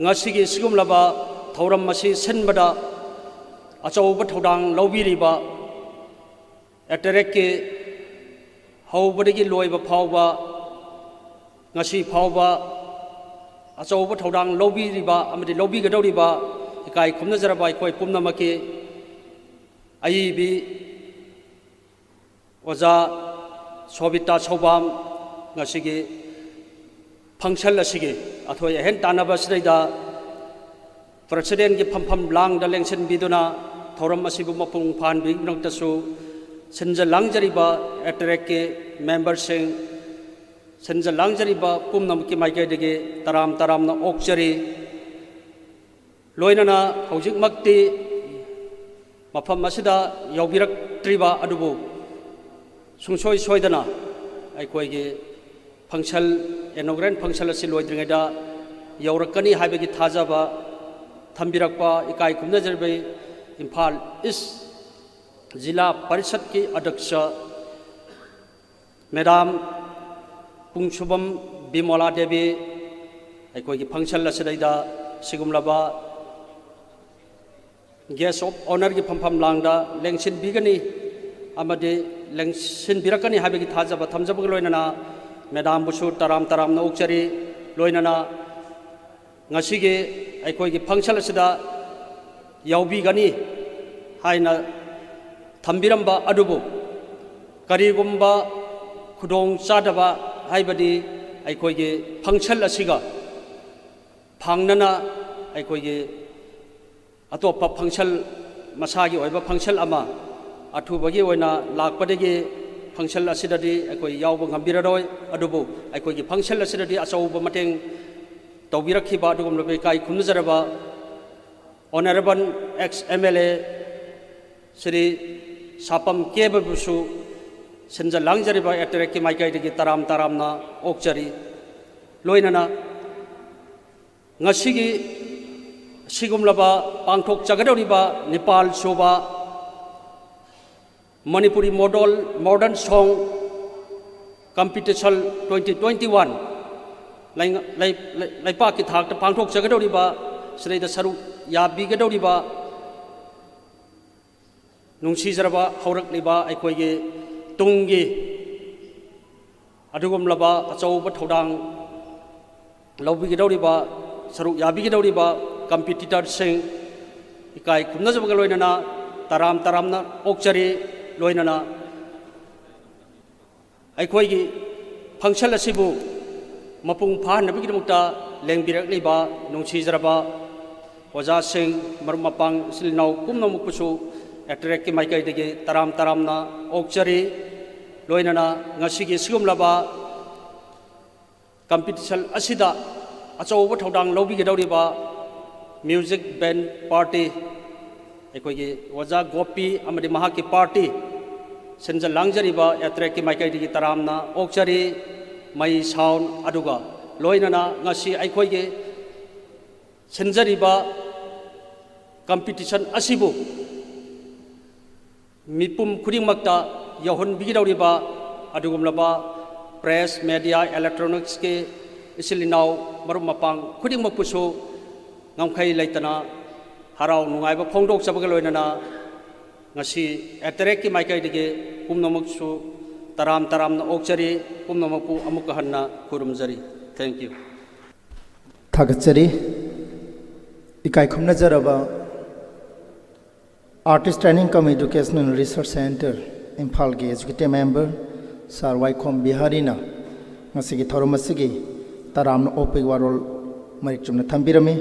ngasi sigumlaba thauram masi senbada achauba thodang lobiriba actorek haubadagi loiba phawba ngasi phawba achauba thodang lobiriba amadi lobigadoriba ikai khumna jaraba ikoi pumnamaki aibi oja sobita chobam ngasigi function asigi athoi hen tanaba sida president gi phampham lang da lengsen biduna thoram asibu mapung phan bi nongtasu senja langjariba attract ke member sing senja langjariba pumnam ki maikai dege taram na okchari loinana hojik makti mafam masida yaubirak triba adubu sungsoi soidana aikoi gi function inaugural function asi loidringeda yaurakani haibegi thajaba thambirapa ikai kumna jarbe Imphal East Zila Parishad ki Adyaksha Madam Pungshubam Bimola Devi aikoi gi function asida sigumlaba guest of honor gi phampham langda lengsin bigani amade lengsin birakani habegi thajaba thamjaba loinana madam busu taram na ukchari loinana ngasi ge aikoi gi function asida yaubi gani haina thambiramba adubu karigumba khudong chadaba haibadi aikoi gi function asiga phangnana aikoi gi atopa function masagi oiba function ama athubagi oina lakpadegi function asidadi akoi yauba ngambiraroi adubu aikoi gi function asidadi achauba mateng tawbirakhiba adugum lobe kai khumnajaraba honorable ex MLA Sri Sapam Kebabusu senja langjariba attract ki maikai degi taram na okchari loinana ngasigi sigumlaba pangthok chagadoriba Nepal soba Manipuri modern song competition 2021 lai pa ki thak ta pangthok chagadoriba sreida saru yabi gadoriba nungsi jaraba haurak liba aikoi ge tunggi adugumlaba achauba thodang lobi gadoriba saru yabi gadoriba competitor sing ikai kumna jabaga loinana taram na okchari loinana aikoi gi function asibu mapung phan nabigi mukta lengbirak liba nungsi jaraba oja sing marmapang silnau kumna mukpusu attract ki maikai dege taram na okchari loinana ngasigi sigumlaba competition asida achauba thodang lobi gadoriba music band party aikoi gi oja gopi amadi mahaki party senja langjariba attract ki maikai dege taramna okchari mai sound aduga loinana ngasi aikoi gi senjariba competition asibu mipum khudingmakta yahon bigidoriba adugumlaba press media electronics ke isilinau marum mapang khudingmakpusu ngamkhai laitana harau nungaiba phongdok chabaga loinana ngasi attract ki maikai dege pumnamaksu taram na okchari pumnamakpu amuka hanna khurumjari thank you thagachari ikai khumna jaraba Artist Training Cum Educational Research Center Imphal ge executive member Sir Waikhom Biharina ngasigi thorumasigi taramna opig warol marik chumna thambirami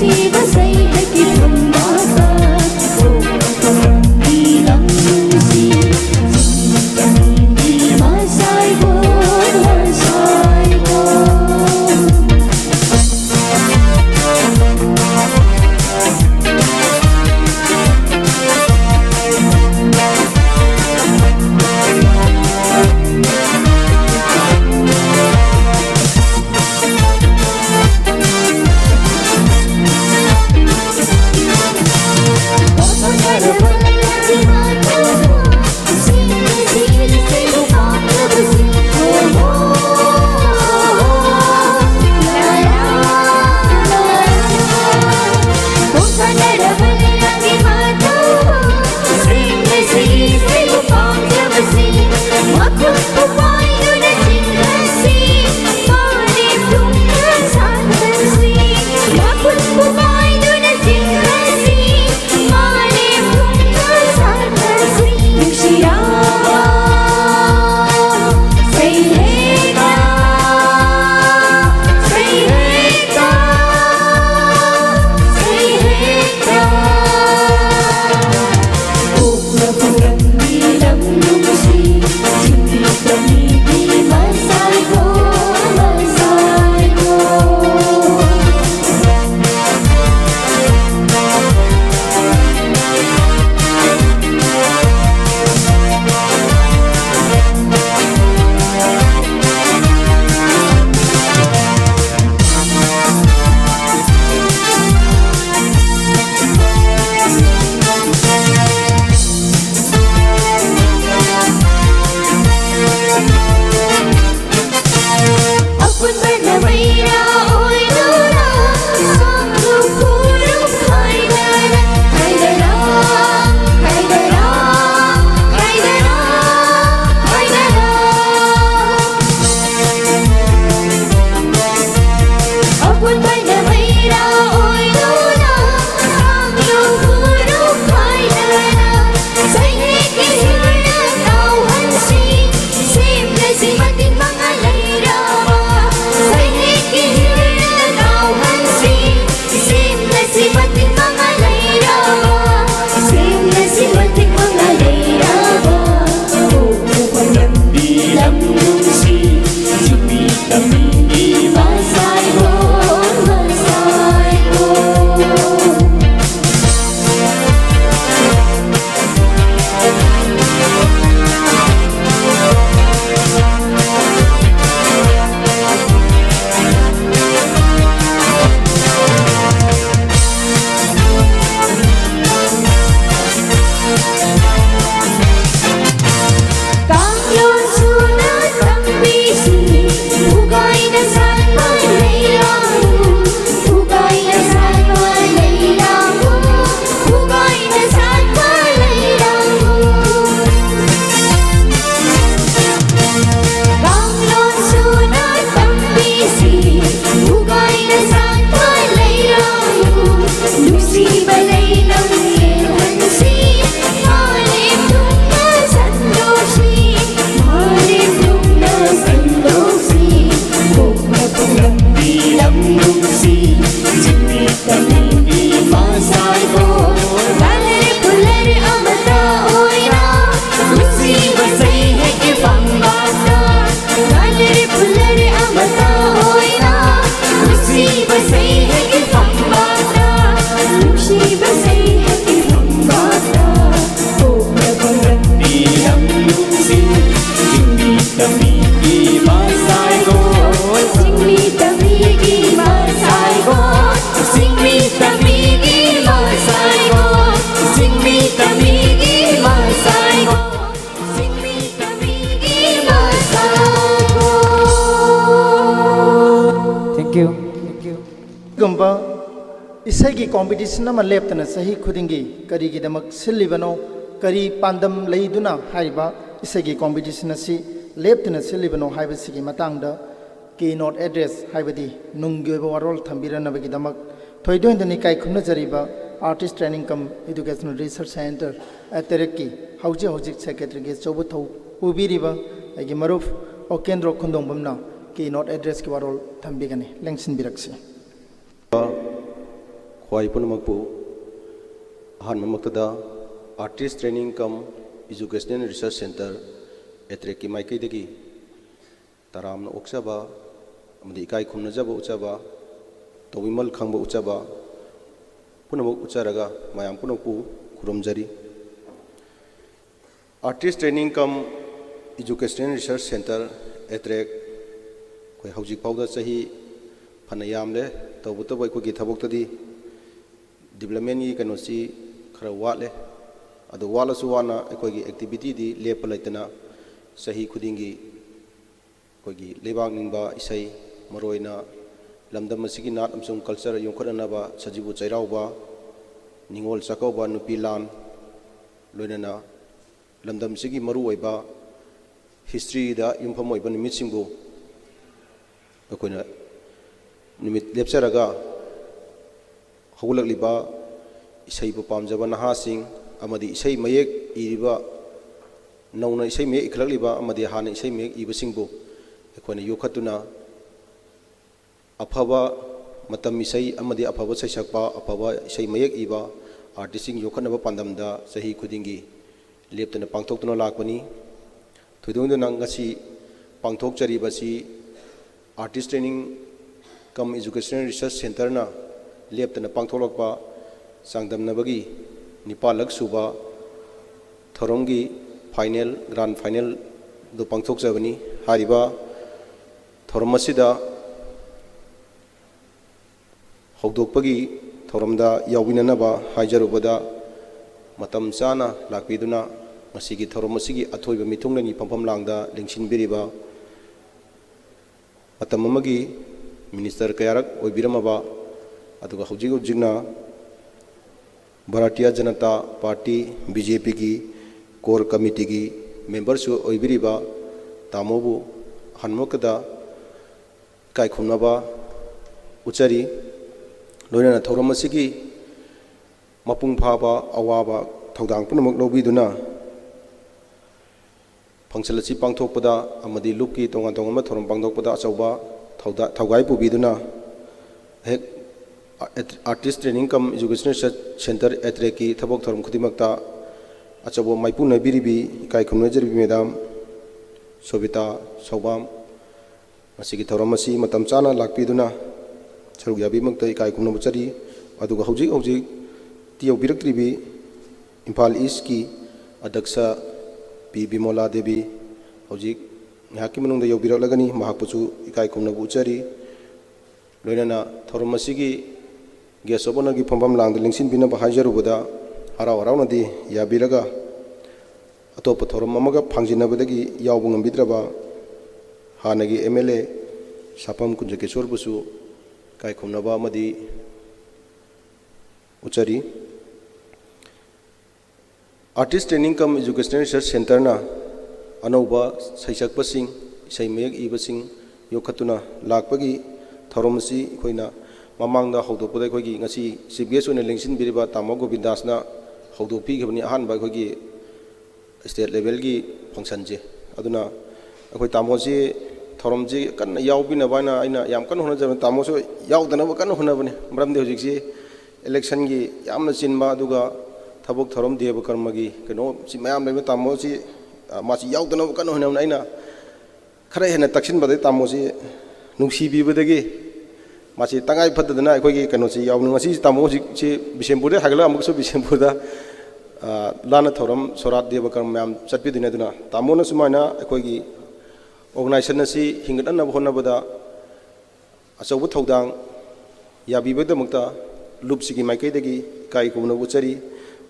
ꯅꯨꯡꯁꯤꯕ ꯁꯩ ꯍꯦꯛꯀꯤ ꯐꯝꯕꯥꯛꯇ ꯄꯣꯛꯂꯛꯄꯒꯤ ꯂꯝ ꯅꯨꯡꯁꯤ ꯆꯤꯡꯒꯤ ꯃꯁꯥꯏꯕꯣꯟ ꯃꯁꯥꯏꯕꯣꯟ गुम्बा इसे की competition में लेपतना सही खुदिंगी करी की दमक सिल्लिबनो करी पांदम लेइदुना हाइबा इसे की कंपटीशन से लेपतना सिल्लिबनो हाइबा सिगी मतंगदा की नोट एड्रेस हाइबदी नुंगयोबो वारोल थंबिरनबगी दमक थोइदोइदनि काय खुना जरिबा artist training cum educational research centre एतरेकी हौजे हौजिक secretary के चौबथौ पुबिरिबा आगे मरुफ ओ केंद्र खुंदोंबमना की नोट एड्रेस की वारोल थंबिगने लेंसिन बिरक्सी ख्वाई पुनमकपु अहानमक्तदा artist training cum educational research centre attract की माइकईदगी तरामना ओक्चबा अमदि इकाई खुमनजबा उचबा तौविमल खंबा उचबा पुनमक उचरगा मयाम पुनमकु खुरमजरी artist training cum educational research centre attract कोई हौजिक पाउदा सही फनयामले तौबतब अखोगी थबक्तदी डेवलपमेंट की कनोसी खरा वाले अदो वालसु वाना अखोगी एक्टिविटी दी लेप लेतना सही खुदिंगी अखोगी लेबाक निंबा इसै मरोइना लमदम मसिगी नाट अमसुंग कल्चर योंखरनबा सजिबु चैरावबा निंगोल चकौबा नुपी लान लोइनना लमदम सिगी मरु ओइबा हिस्ट्री दा युमफम ओइबा निमितसिंगबु अखोइना निमित लेपचरगा हौलकलिबा इसैबु पामजबा नहासिंग अमदि इसै मयेक इरिबा नौना इसै मयेक इखलकलिबा अमदि हाना इसै मयेक इबसिंगबु अखोइना योखतुना अफबा मतम इसै अमदि अफबा सैसकपा अफबा इसै मयेक इबा आर्टिस्टिंग योखनबा पांदमदा सही खुदिंगी लेप्तना पांथोक्तुना लाकपनी थुदुंगदुना ngasi पांथोकचरिबसी artist training cum educational research centre ना लेप्तना पांथोलकपा सांगदमनबगी निपालक सुबा थोरमगी फाइनल ग्रांड फाइनल दो पांथोकजबनी हारिबा थोरमसिदा हौदोकपगी थोरमदा याविननबा हाइजरुबदा मतम चाना लाकपीदुना मसिगी थोरमसिगी अथोइबा मिथुंगनि फंफम लांगदा लिंगसिनबिरिबा मतम अमगी minister कयारक ओइबिरमबा अदुगा हौजिक हौजिकना Bharatiya Janata party BJP की कोर कमिटी की मेंबरसु ओइबिरिबा तामोबु हनमकदा कायखुमनबा उचरी लोइना थौरमसिगी मपुंग फाबा अवाबा थौदांग पुनमक लौबिदुना फंक्शन असि पांथोकपदा अमदि लुपकी तोंगा तोंगा थौरम पांथोकपदा अचौबा थौगाई पुबिदुना हेक artist training cum educational centre attract की थबक थौरम खुदिमक्ता अचौबा माइपुनबिरिबी इकाई खुमनजरिबी मैडम सोबिता सौबाम मसिगी थौरम असि मतम चाना लाकपिदुना सरुक याबीमक्ता इकाई खुमनबचरी अदुगा हौजिक हौजिक तियौबिरक्त्रिबी इम्फाल ईस्ट की अध्यक्ष पी बिमोला देवी हौजिक यहाकी मनुंगदा यौबिरक्लगनी महापुचु इकाई खुमनबु उचरी लोइनना थौरम असिगी गेस्ट ऑफ ऑनर की फंफम लांग लिंगसिनबिनबा हाइजरुबदा हराव हरावनदी याबिरगा अतोप थौरम अमगा फांजिनबदगी यावबु ngambidraba हानगी एमएलए सापम कुंजकेश्वर बुसु इकाई खुमनबा अमदि उचरी artist training cum educational research centre ना अनौबा सैसकपसिंग इसै मयेक इबसिंग योखतुना लाकपगी थौरमसी अखोइना ममांगदा हौदोकपदा अखोइगी ngasi चीफ गेस्ट ओइना लिंगसिनबिरिबा तामो गोविंदासना हौदोकपीगबनी अहानबा अखोइगी स्टेट लेवल की फंक्शन जे अदुना अखोइ तामोसी थौरमजी कन्ना यावबिनबाना आइना याम कन होनजब तामोसो यावदनबा कन होनबने मरमदे होजिकसी इलेक्शन की यामना चिनबा अदुगा थबक थौरम देव कर्मगी कनो सि मयाम लेबे तामोसी मासी यावदनबा कन होनबना आइना खरा हेना तक्सिनबदे तामोसी नुंसीबीबदगी मासी तंगाई फददना अखोइगी कनोसी यावनु ngasi तामोसी सि बिशेमपुरदे हागला अमुकसो बिशेमपुरदा लाना थौरम सोरात देव कर्म मयाम चटपिदिने दुना तामोना सुमाइना अखोइगी ऑर्गेनाइजेशन असि हिंगदनब होनबदा अचौबु थौदांग याबीबदमक्ता लुपसिगी माइकैदगी काई कुमनबु चरी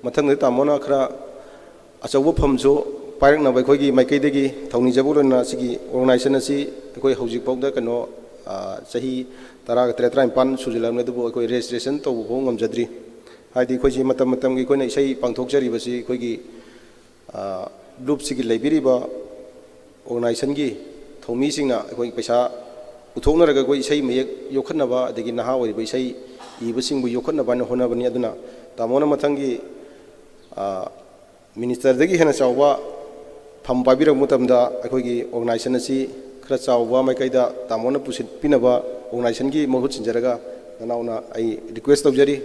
मथंगदे तामोना खरा अचौबु फमजो पायरकनब अखोइगी माइकैदगी थौनिजबुलना सिगी ऑर्गेनाइजेशन असि अखोइ हौजिक पौदा कनो सही 13-13 सुजिलमने दुबु अखोइ रजिस्ट्रेशन तौबु ngамजद्री हाइदि अखोइसि मतम मतमगी अखोइना इसै पांथोकचरिबसि अखोइगी लुपसिगी लेबिरिबा ऑर्गेनाइजेशन की थौमीसिंगना अखोइ पैसा उथोनरगा अखोइ इसै मयेक योखनबा अदगी नहा ओइबा इसै इबसिंगबु योखनबाना होनबनि अदुना तामोना मथंगी मिनिस्टर दगी हेना चावबा फम पाबिरक मुतमदा अखोइगी ऑर्गेनाइजेशन असि खरा चावबा माइकैदा तामोना पुसित पिनबा ऑर्गेनाइजेशन की महूत सिंजरगा ननाउना आई रिक्वेस्ट तौजरी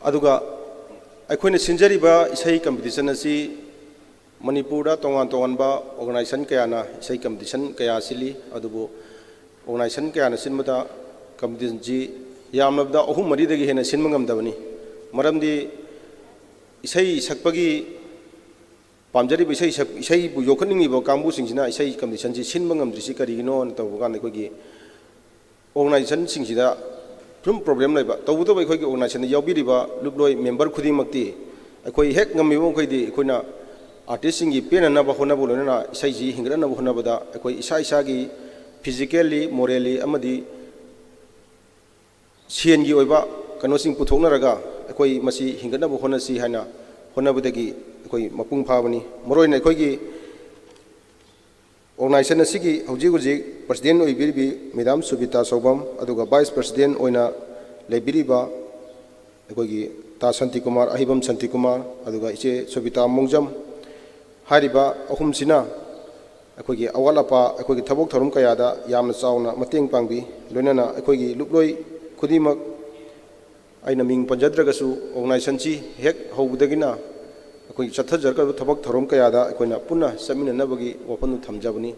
अदुगा अखोइना सिंजरिबा इसई कंपटीशन असि मणिपुर तोंगान तोंगानबा ऑर्गेनाइजेशन कयाना इसई कंपटीशन कया सिली अदुबो ऑर्गेनाइजेशन कयाना सिनबदा कंपटीशन जी यामनबदा अहुम मरीदगी हेना सिनम ngam मरमदी इसई सकपगी पामजरिब इसई बु योखनिंगिब कांबु सिंगसिना इसई कंपटीशन जी सिनम ngam करिगिनो तबगान अखोगी ऑर्गेनाइजेशन सिंगसिदा तुम प्रॉब्लम लेबा तबुतो अखोगी ऑर्गेनाइजेशन यावबिरिबा लुपलोय मेंबर खुदिमक्ति अखोई हेक ngamibo अखोइदी अखोइना आर्टिस्ट सिंगी पेननब होनब लोनना इसई जी हिंगरनब होनबदा अखोई इसा इसागी फिजिकली मोरली अमदी सियनगी ओइबा कनोसिंग पुथोकनरगा अखोई मसी हिंगरनब होनसी हाना होनबदगी अखोई मपुंग फाबनी मरोइना अखोई ऑर्गेनाइजेशन असिगी हौजी हौजी प्रेसिडेंट ओइबिरिबी मैडम सुबिता सौबम अदुगा वाइस प्रेसिडेंट ओइना लेबिरिबा अखोई ता शांति कुमार अहिबम शांति कुमार अदुगा इचे सुबिता मोंजम हारिबा अहुमसिना अखोई अवाल अपा अखोई थबोक थरुम कयादा यामना चावना मतेंग पांगबी लोइनाना अखोई लुपलोई खुदिमक आइना मिंग पंजद्रगसु ऑर्गेनाइजेशन ची हेक हौबदगिना अखोई चथजरक थबोक थरुम कयादा अखोइना पुन्ना समिननबगी वफनु थमजबनी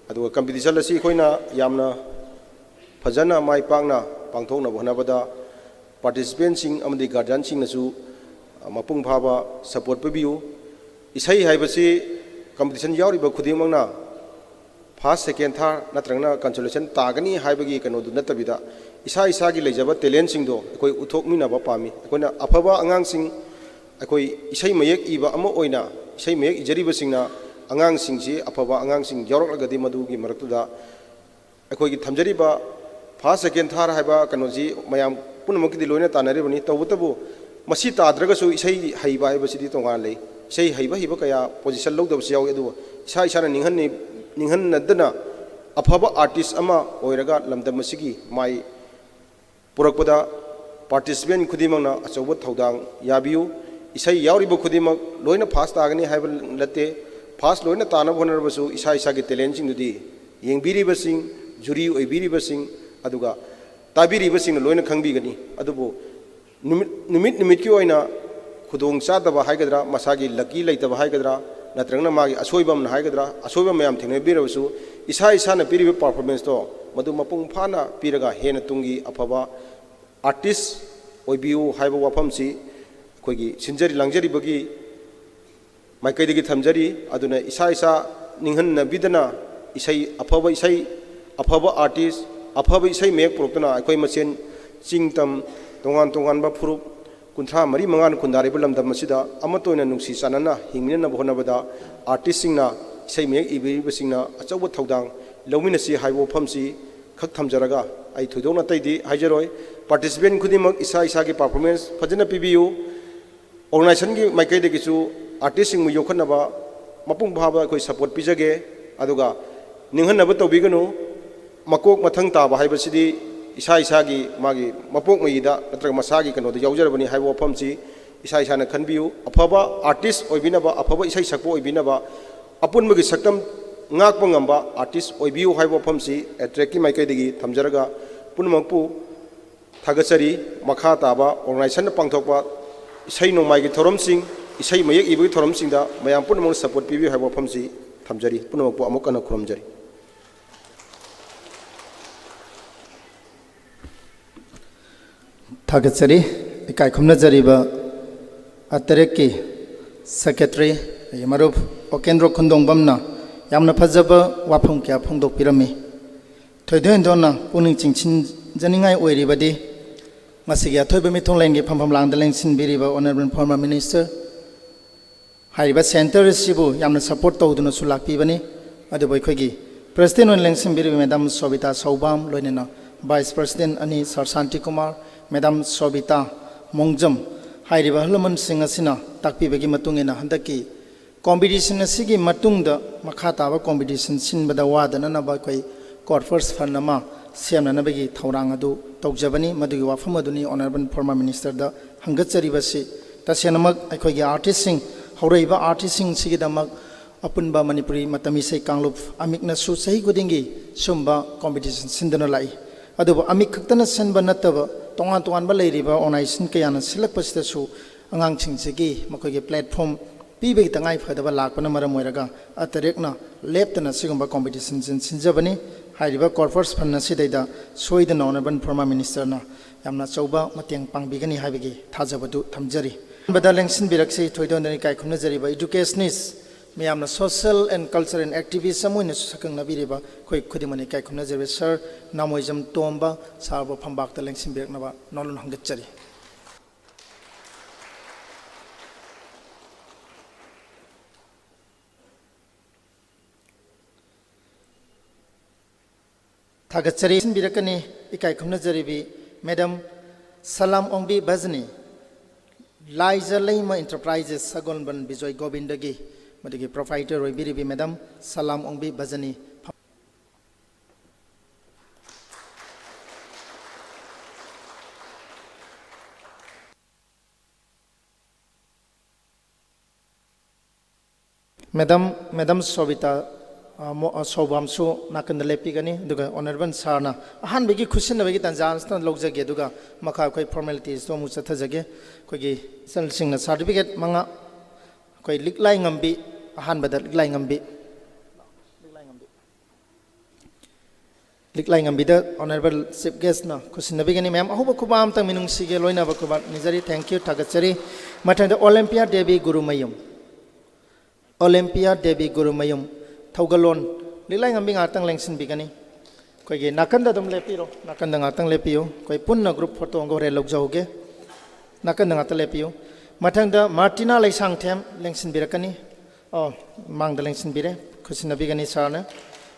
अदुगा कंपटीशन असी अखोइना यामना फजना माइ पांगना पांगथोकना होनबदा पार्टिसिपेंट सिंग अमदी गार्जियन सिंगनसु मपुंग फाबा सपोर्ट पिबियु इसई हाइबसी कंपटीशन यावरिबा खुदिमंगना फर्स्ट सेकेंड थर्ड नत्रंगना कंसोलेशन तागनी हाइबगी कनोदु नतबिदा इसा इसागी लेजबा टैलेंट सिंगदो अखोई उथोकमिनाबा पामी अखोइना अफबा अंगांग सिंग अखोई इसई मयेक इबा अमा ओइना इसई मयेक इजरिबा सिंगना अंगांग सिंगसी अफबा अंगांग सिंग यावरगदी मदुगी मरक्तुदा अखोई थमजरिबा फर्स्ट सेकेंड थर्ड हाइबा कनोजी मयाम पुनमकिदि लोइना तानरिबनी तबुतबु मसी ताद्रगसु इसई हाइबा हाइबसिदि तोंगान लई इसई हाइबा हिबा कया पोजीशन लौदबसि याव एदु इसा इसाना निंहनदना अफबा आर्टिस्ट अमा ओइरगा लमदमसिगी माई पुरकपदा पार्टिसिपेंट खुदिमंगना अचौब थौदांग याबियु इसई यावरिबा खुदिमक लोइना फास्ट तागनी हाइबा लते फास्ट लोइना ताना होनरबसु इसा इसागी टैलेंट सिंगदुदि येंबिरिबसिंग जुरी ओइबिरिबसिंग अदुगा ताबिरिबसिंग लोइना खंगबिगनी अदुबो निमित की ओइना खुदोंग चादबा हाइगद्रा मसागी लकी लेतबा हाइगद्रा नत्रंगना मागी असोइबम हाइगद्रा असोइबम मयाम थेंगबिरबसु इसा इसाना पिरिबे परफॉर्मेंस तो मदु मपुंग फाना पिरगा हेना तुंगी अफबा आर्टिस्ट ओइबियु हाइबा वाफमसी अखोगी सिंजरी लांजरिबगी माइकैदगी थमजरी अदुना इसा इसा निंहनबिदना इसई अफबा आर्टिस्ट अफबा इसई मेक पुरक्तना अखोई मसेन चिंगतम तोंगान तोंगानबा फुरुप कुंथ्रा मरी मंगान खुंदारिबा लमदम मसिदा अमतोइना नुंसी चानना हिंगमिननब होनबदा आर्टिस्ट सिंगना इसई मेक इबिरिबसिंगना अचौब थौदांग लौमिनसी हाइबो फमसी खक थमजरगा आई थुदोना तैदी हाइजरोय पार्टिसिपेंट खुदिमक इसा इसागी परफॉर्मेंस फजना पिबियु ऑर्गेनाइजेशन की माइकैदगिसु आर्टिस्ट सिंग योखनबा मपुंग भाबा अखोई सपोर्ट पिजगे अदुगा निंहनब तौबिगनु मकोक मथंग ताबा हाइबसिदी इसा इसागी मागी मपोक मईदा नत्रग मसागी कनोद यावजरबनी हाइबो वफमसी इसा इसाना खनबियु अफबा artist ओइबिनबा अफबा इसई सकपो ओइबिनबा अपुनबगी सक्तम ngakpa ngamba artist oibiu haibo famsi attract ki maikaidagi thamjaraga punmangpu thagachari makha taba organization pangthokpa isai nongmai gi thorom sing isai mayek ibagi thorom sing da mayam punmang support pibi haibo famsi thamjari punmangpu amukana khurumjari thagachari ikai khumna jariba attarek ki secretary yamarub okendro khundongbamna यामना फजब वाफम क्या फोंदोकपिरमी थोइदोइदोना पुनिंग चिंचिन जनिंगाय ओइरिबदि मसिगी अथोइब मिथोंलाइनगी फमफम लांगदा लेंसिनबिरिबा ऑनरेबल फॉर्मर मिनिस्टर हाइबा सेंटर सिबु यामना सपोर्ट तौदुना सुलाकपिबनी अदुबो अखोइगी प्रेसिडेंट ऑन लेंसिनबिरिबा मैडम सोबिता सौबाम लोइनेना वाइस प्रेसिडेंट अनि सर शांति कुमार मैडम सोबिता मोंगजम हाइरिबा हलमन सिंह असिना ताकपिबगी मतुंगिना हंदकी कॉम्पिटिशन असिगी मतुंगदा मखा ताबा कॉम्पिटिशन सिनबदा वादननबा कोई कॉर्फर्स फंड अमा सेमननबगी थौरांग अदु तौजबनी मदुगी वाफम अदुनी ऑनरेबल फॉर्मर मिनिस्टर दा हंगचरिबसी तसेनमक अखोगी आर्टिस्ट सिंग हौरैबा आर्टिस्ट सिंग सिगिदमक अपुनबा मणिपुरी मतमिसै कांगलुप अमिकनसु सही गुदिंगी सुंबा कॉम्पिटिशन सिंदना लाई अदुबो अमिक खक्तना सनबा नतबा तोान तोानब लेरिबा ऑर्गेनाइजेशन कयाना सिलकपसिदसु अंगांगसिंगसिगी मखोइगे प्लेटफॉर्म पीबेगी तंगाई फदबा लाकपना मरम ओइरगा अतरेकना लेप्तना सिगुंबा कॉम्पिटिशन सिनजबनी हाइरिबा कॉर्पर्स फंड सिदैदा सोइदना ऑनरेबल फॉर्मर मिनिस्टरना यामना चौबा मतेंग पांगबिगनी हाइबेगी थाजबदु थमजरी बदा लेंसिन बिरक्सि थोइदोनदनि कायखुमना जरिबा educationist ma'am social and cultural activist समूह सकंगनाबीरीबा कोई खुदिमनि कायखुमना जरिबा सर नामोइजम तोंबा सारबो फंबाक्ता लेंसिन बिरकनबा नोलन हंगचरी थागचरी बिरकनी इकाय खुमना जरिबी मैडम सलाम ओंबी बजनी लाइजलैमा इंटरप्राइजेस सगोलबन बिजय गोविंदगी मदगी प्रोप्राइटर रोइबिरिबी मैडम सलाम ओंबी बजनी मैडम सोबिता सौबामसु नाकंद लेपीगनी ऑनरेबल सारना अहानबगी खुसिनबगी तंजानसना लौजगे मखा कोई फॉर्मेलिटीज तो मुचथजगे कोई चलसिंगना सर्टिफिकेट मंगा कोई लिखलाई ngंबी अहानबदा लिखलाई ngंबीदा ऑनरेबल चीफ गेस्ट ना खुसिनबीगनी मैम अहुब खुबाम तंग मिनुंगसिगे लोइनाबा खुबा निजरी थैंक यू थागचरी मथंग ओलंपिया देवी गुरुमयम थौगलोन लिखलाई ngंबी ngатंग लेंसिन बिगनी कोई नाकंद दम लेपिरो नाकंद ngатंग लेपियो कोई पुन्ना ग्रुप फोटो गोरे लौजौगे नाकंद ngata लेपियो मथंग मार्टिना लेसांगथेम लेंसिन बिरकनी मांग लेंसिन बिरे खुसिना बिगनी सारना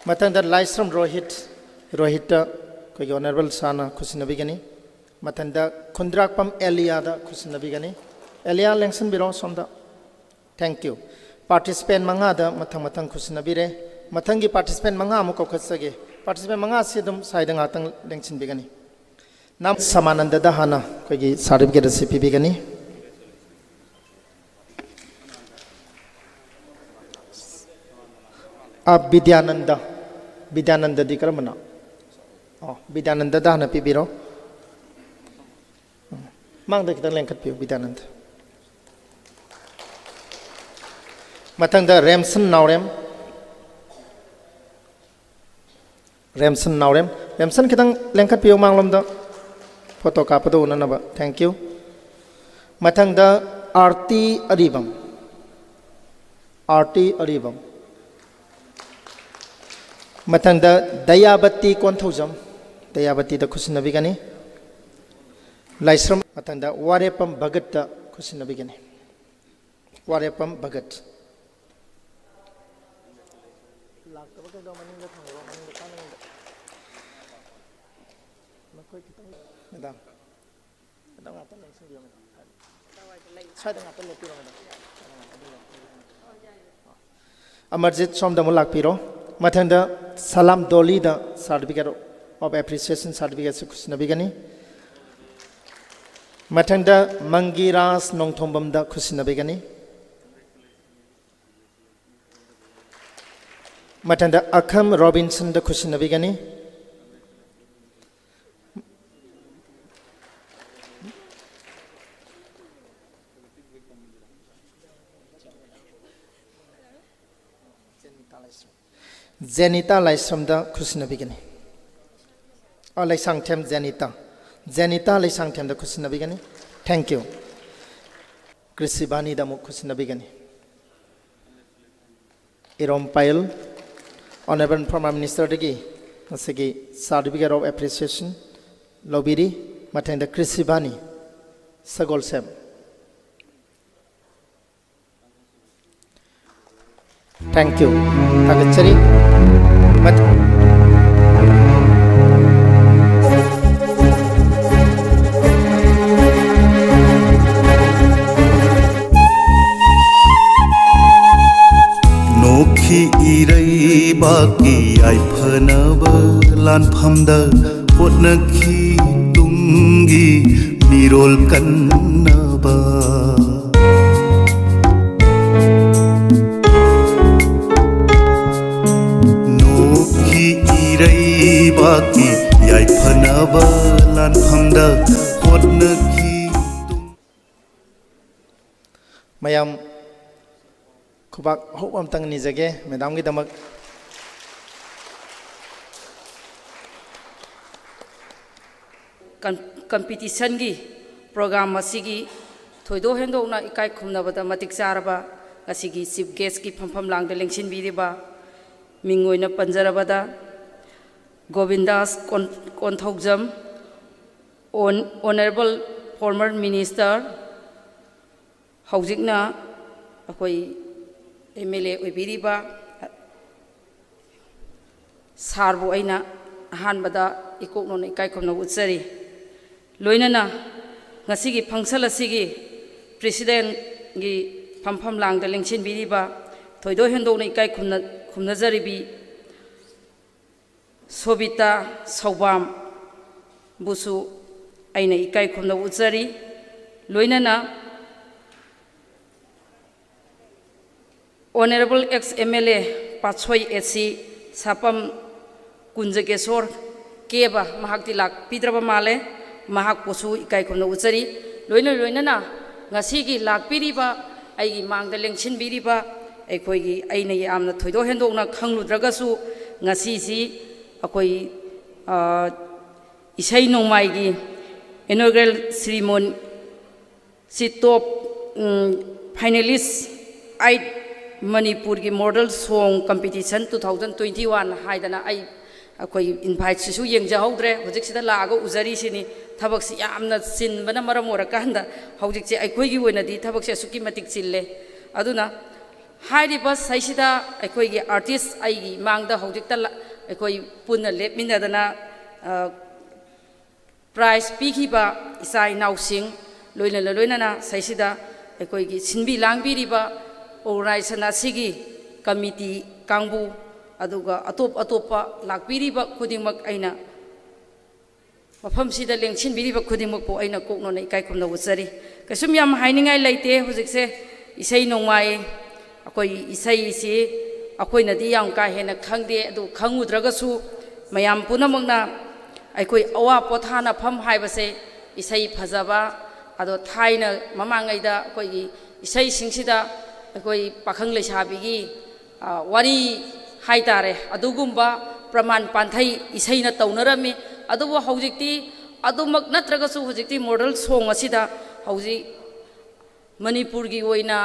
मथंग लाइस्रम रोहित कोई ऑनरेबल साना खुसिना बिगनी मथंग खुंद्राकपम एलिया खुसिना बिगनी एलिया लेंसिन बिरो सोंदा थैंक यू पार्टिसिपेंट मंगा मथंग खुसिना बिरे मथंगी पार्टिसिपेंट मंगा अमुक कौखसगे पार्टिसिपेंट मंगा से साइड ngатंग लेंसिन बिगनी नाम समानंद हाना कोई सर्टिफिकेट से पीबीगनी अब विद्यानंद दी करमना विद्यानंद हाना पीबीरो मांग दा खितंग लेंखत पियो विद्यानंद मथंग रेमसन नावरेम खितंग लेंखत पियो मांगलम फोटो कापदो उननबा थैंक यू मथंग आरती अरीबम मथंग दयाबती दयाबती खुसिनबीगनी लाइस्रम मथंग वारेपम भगत खुसिनबीगनी वारेपम भगत अमरजीत सोमदम लापिरो मथंग Salam Doli certificate of appreciation certificate से खुसिनबीगनी मथंग मंगीरास नोंथोंबम खुसिनबीगनी मथंग अखम रॉबिन्सन खुसिनबीगनी जेनिता लाइस्रम खुसिनबीगनी लाइसांगथेम जेनिता लाइसांगथेम खुसिनबीगनी थैंक यू कृषिबानी खुसिनबीगनी Irom Payal honourable former minister certificate of appreciation लौबीरी मथंग कृषिबानी सगोलसेम थैंक यू थागचरी नोखी इरैबाकी आइफनब लानफामद होटनखी तुंगी मिरोल कन्नबा बाकी याइफनब लानफामद ꯍꯣꯠꯅꯈꯤ ꯃꯌꯥꯝ ꯈꯨꯕꯥꯛ ꯍꯧꯕ ꯑꯃꯇꯪ ꯅꯤꯖꯒꯦ ꯃꯦꯗꯥꯝꯒꯤꯗꯃꯛ कंपटीशन की प्रोग्राम की थोदो हेंदोना इकाई खुमनबद मतिक चारबा असिगी चीफ गेस्ट की फमफम लांगद लेंसिनबिरिबा मिंगोइना पंजरबदा Govindas Konthoujam honourable former minister हौजिकना अखोई एमएलए ओइबिरिबा सारबो अइना अहानबदा इकोकनोन इकाई खुमना उच्चरी लोइनना ngasi फंक्शन असिगी प्रेसिडेंट की फमफम लांगद लेंसिनबिरिबा थोइदो हेंदोना इकाई खुमनजरिबी सोबिता सौबाम बुसु अइना इकाई खुमना उच्चरी लोइनना honourable ex MLA पाछोई AC Sapam कुंजकेश्वर केबा महाक्ति लाकपिद्रब माले महाक पोसु इकाई खुमना उच्चरी लोइनना ngasi लाकपिरिबा आइगी मांगद लेंसिनबिरिबा अखोइगी अइना यामना थोइदो हेंदोना खंगलुद्रगसु ngasi si अखोई इसै नोंमाइगी inaugural ceremony si top finalist 8 Manipur की मॉडल सॉन्ग कंपटीशन 2021 हाइदना आई अखोई इनवाइट सिसु येंजहौद्रे होजिकसिदा लागा उजरीसिनी थबकसि यामना सिनबना मरम ओरकांदा होजिकसे अखोइगी ओइनादी थबकसे सुकी मतिक चिल्ले अदुना हाइरिबा साइसिदा अखोइगी आर्टिस्ट आइगी मांगदा होजिकता अखोई पुन्ना लेपमिनदना प्राइज पीखिबा इसा इनाउसिंग लोइनना साइसिदा अखोइगी सिनबी लांगबिरिबा ऑर्गेनाइजेशन असिगी कमिटी कांगबू अदुगा अतोप अतोपा लाकपिरिबा खुदिमक अइना मफमसिदा लेंसिनबिरिबा खुदिमक पो अइना कोकनोन इकाई खुमना उच्चरी कसुम याम हाइनिंगाई लेते हुजिकसे इसै नोंमाई अखोई इसैसि अखोइनदी याम का हेना खंगदे अदु खंगुद्रगसु मयाम पुनमकना अखोई अवा पोथाना फम हाइबसे इसै फजबा अदो थाइना ममांगैदा अखोइगी इसै सिंगसिदा अखोई पाखंग लेसाबिगी वारी हाइतारे अदुगुम्बा प्रमाण पांथै इसैना तौनरमी अदुबो हौजिकती अदुमक नत्रगसु हौजिकती मॉडल सॉन्ग असिदा हौजि मणिपुर की ओइना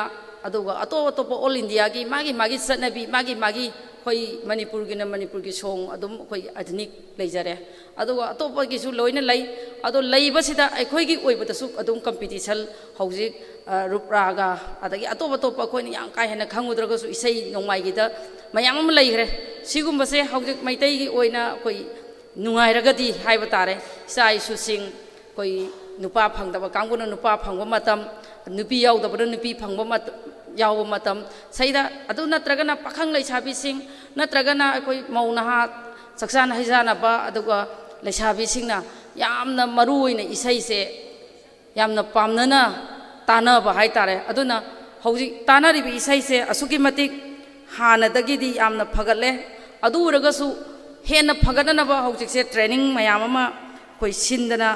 अदुगा अतो अतोप ऑल इंडिया की मागी सनबी मागी खोई मणिपुर की सॉन्ग अदुम खोई आधुनिक लेजरे अदुगा अतोप कीसु लोइना लै अदो लैबसिदा अखोइगी ओइबदसु अदुम कंपटीशन हौजिक रूपरागा अदगी अतोप अतोप अखोइना याम का हेना खंगुद्रगसु इसै नोंमाइगिदा मयाम अमा लैग्रे सिगुम्बसे हौजिक मैतैगी ओइना खोई नुंगाइरगदी हाइबा तारे इसा इसुसिंग खोई नुपा फंगदबा कांगुना नुपा फंगबा मतम नुपी याउदबा नुपी फंगबा मतम याव मतम सैदा अदु नत्रगना पाखंग लैसाबिसिंग नत्रगना अखोई मौनहा सक्सान हैजानबा अदुगा लैसाबिसिंगना यामना मरुओइना इसैसे यामना पामनना तानबा हाइतारे अदुना हौजिक तानरिबि इसैसे असुकी मतिक हानदगिदी यामना फगले अदु उरगसु हेन फगदनबा हौजिकसे ट्रेनिंग मयाम अमा कोई सिंदना